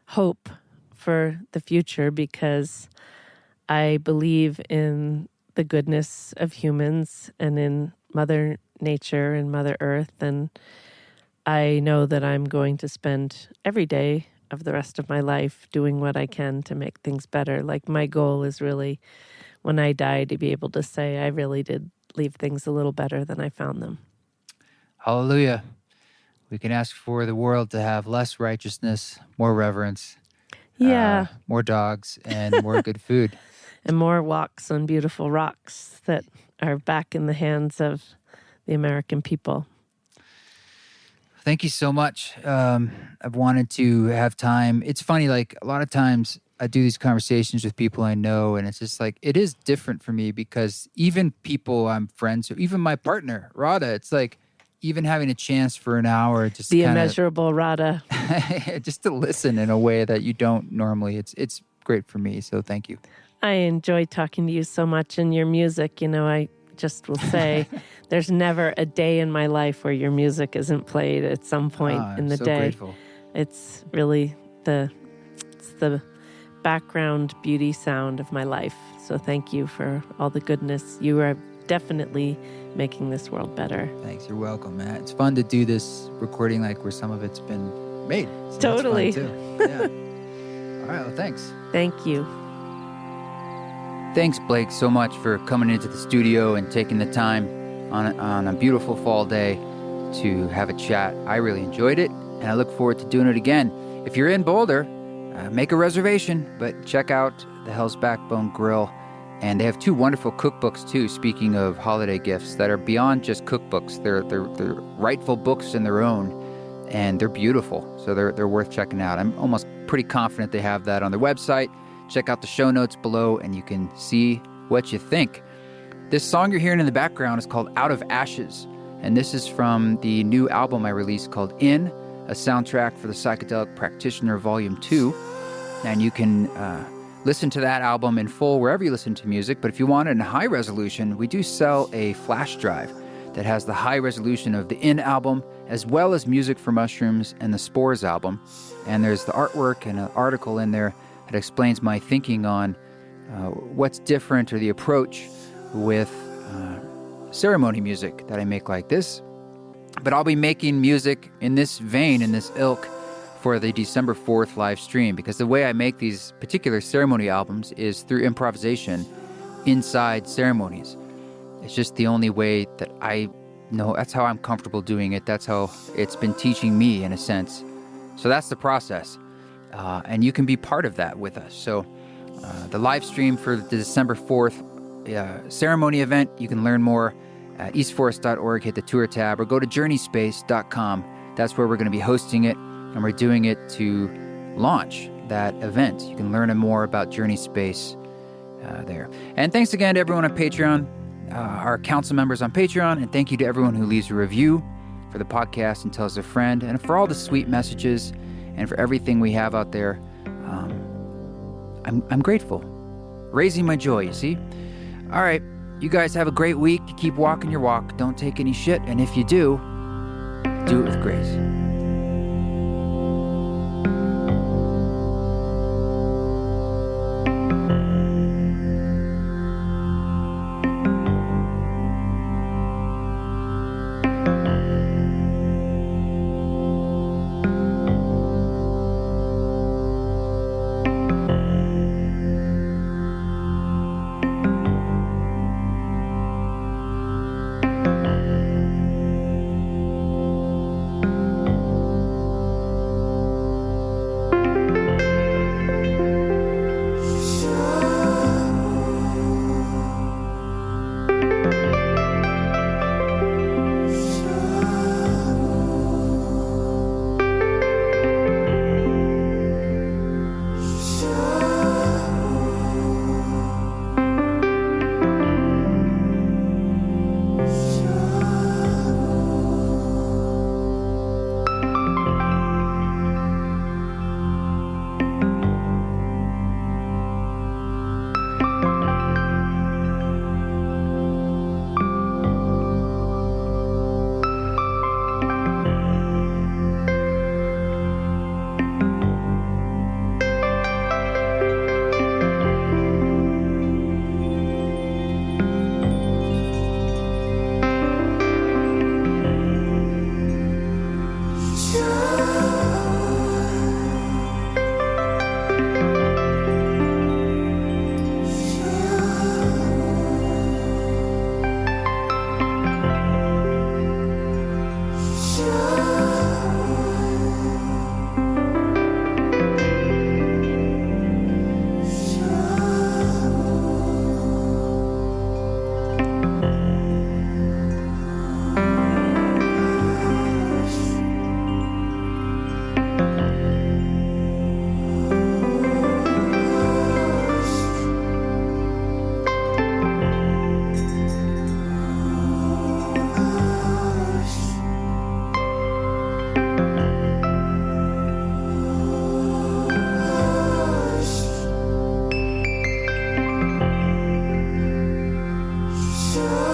S2: hope for the future because I believe in the goodness of humans and in Mother Nature and Mother Earth. And I know that I'm going to spend every day of the rest of my life doing what I can to make things better. My goal is really, when I die, to be able to say I really did leave things a little better than I found them.
S1: Hallelujah. We can ask for the world to have less righteousness, more reverence, more dogs, and more good food.
S2: and more walks on beautiful rocks that are back in the hands of the American people.
S1: Thank you so much. I've wanted to have time. It's funny, like a lot of times I do these conversations with people I know, and it's just like, it is different for me because even people I'm friends with, even my partner, Radha, it's like even having a chance for an hour, just
S2: The
S1: kinda,
S2: immeasurable Radha.
S1: just to listen in a way that you don't normally. It's great for me. So thank you.
S2: I enjoy talking to you so much, and your music, I just will say there's never a day in my life where your music isn't played at some point in the
S1: I'm so
S2: day.
S1: grateful.
S2: It's really the background beauty sound of my life. So thank you for all the goodness. You are definitely making this world better.
S1: Thanks. You're welcome, man. It's fun to do this recording like where some of it's been made. So
S2: Totally.
S1: That's fun too. Yeah. All right. Well, thanks.
S2: Thank you.
S1: Thanks, Blake, so much for coming into the studio and taking the time on a beautiful fall day to have a chat. I really enjoyed it, and I look forward to doing it again. If you're in Boulder, make a reservation, but check out the Hell's Backbone Grill. And they have 2 wonderful cookbooks, too, speaking of holiday gifts, that are beyond just cookbooks. They're rightful books in their own, and they're beautiful, so they're worth checking out. I'm almost pretty confident they have that on their website. Check out the show notes below, and you can see what you think. This song you're hearing in the background is called Out of Ashes, and this is from the new album I released called In, a soundtrack for the Psychedelic Practitioner Volume 2. And you can listen to that album in full wherever you listen to music, but if you want it in high resolution, we do sell a flash drive that has the high resolution of the In album, as well as Music for Mushrooms and the Spores album. And there's the artwork and an article in there that explains my thinking on what's different, or the approach with ceremony music that I make like this. But I'll be making music in this vein, in this ilk, for the December 4th live stream, because the way I make these particular ceremony albums is through improvisation inside ceremonies. It's just the only way that I know. That's how I'm comfortable doing it. That's how it's been teaching me, in a sense. So that's the process. And you can be part of that with us. So the live stream for the December 4th ceremony event, you can learn more at eastforest.org, hit the tour tab, or go to journeyspace.com. That's where we're going to be hosting it, and we're doing it to launch that event. You can learn more about Journey Space there. And thanks again to everyone on Patreon, our council members on Patreon, and thank you to everyone who leaves a review for the podcast and tells a friend, and for all the sweet messages and for everything we have out there. I'm grateful. Raising my joy, you see? All right, you guys have a great week. Keep walking your walk. Don't take any shit. And if you do it with grace.
S3: Sure.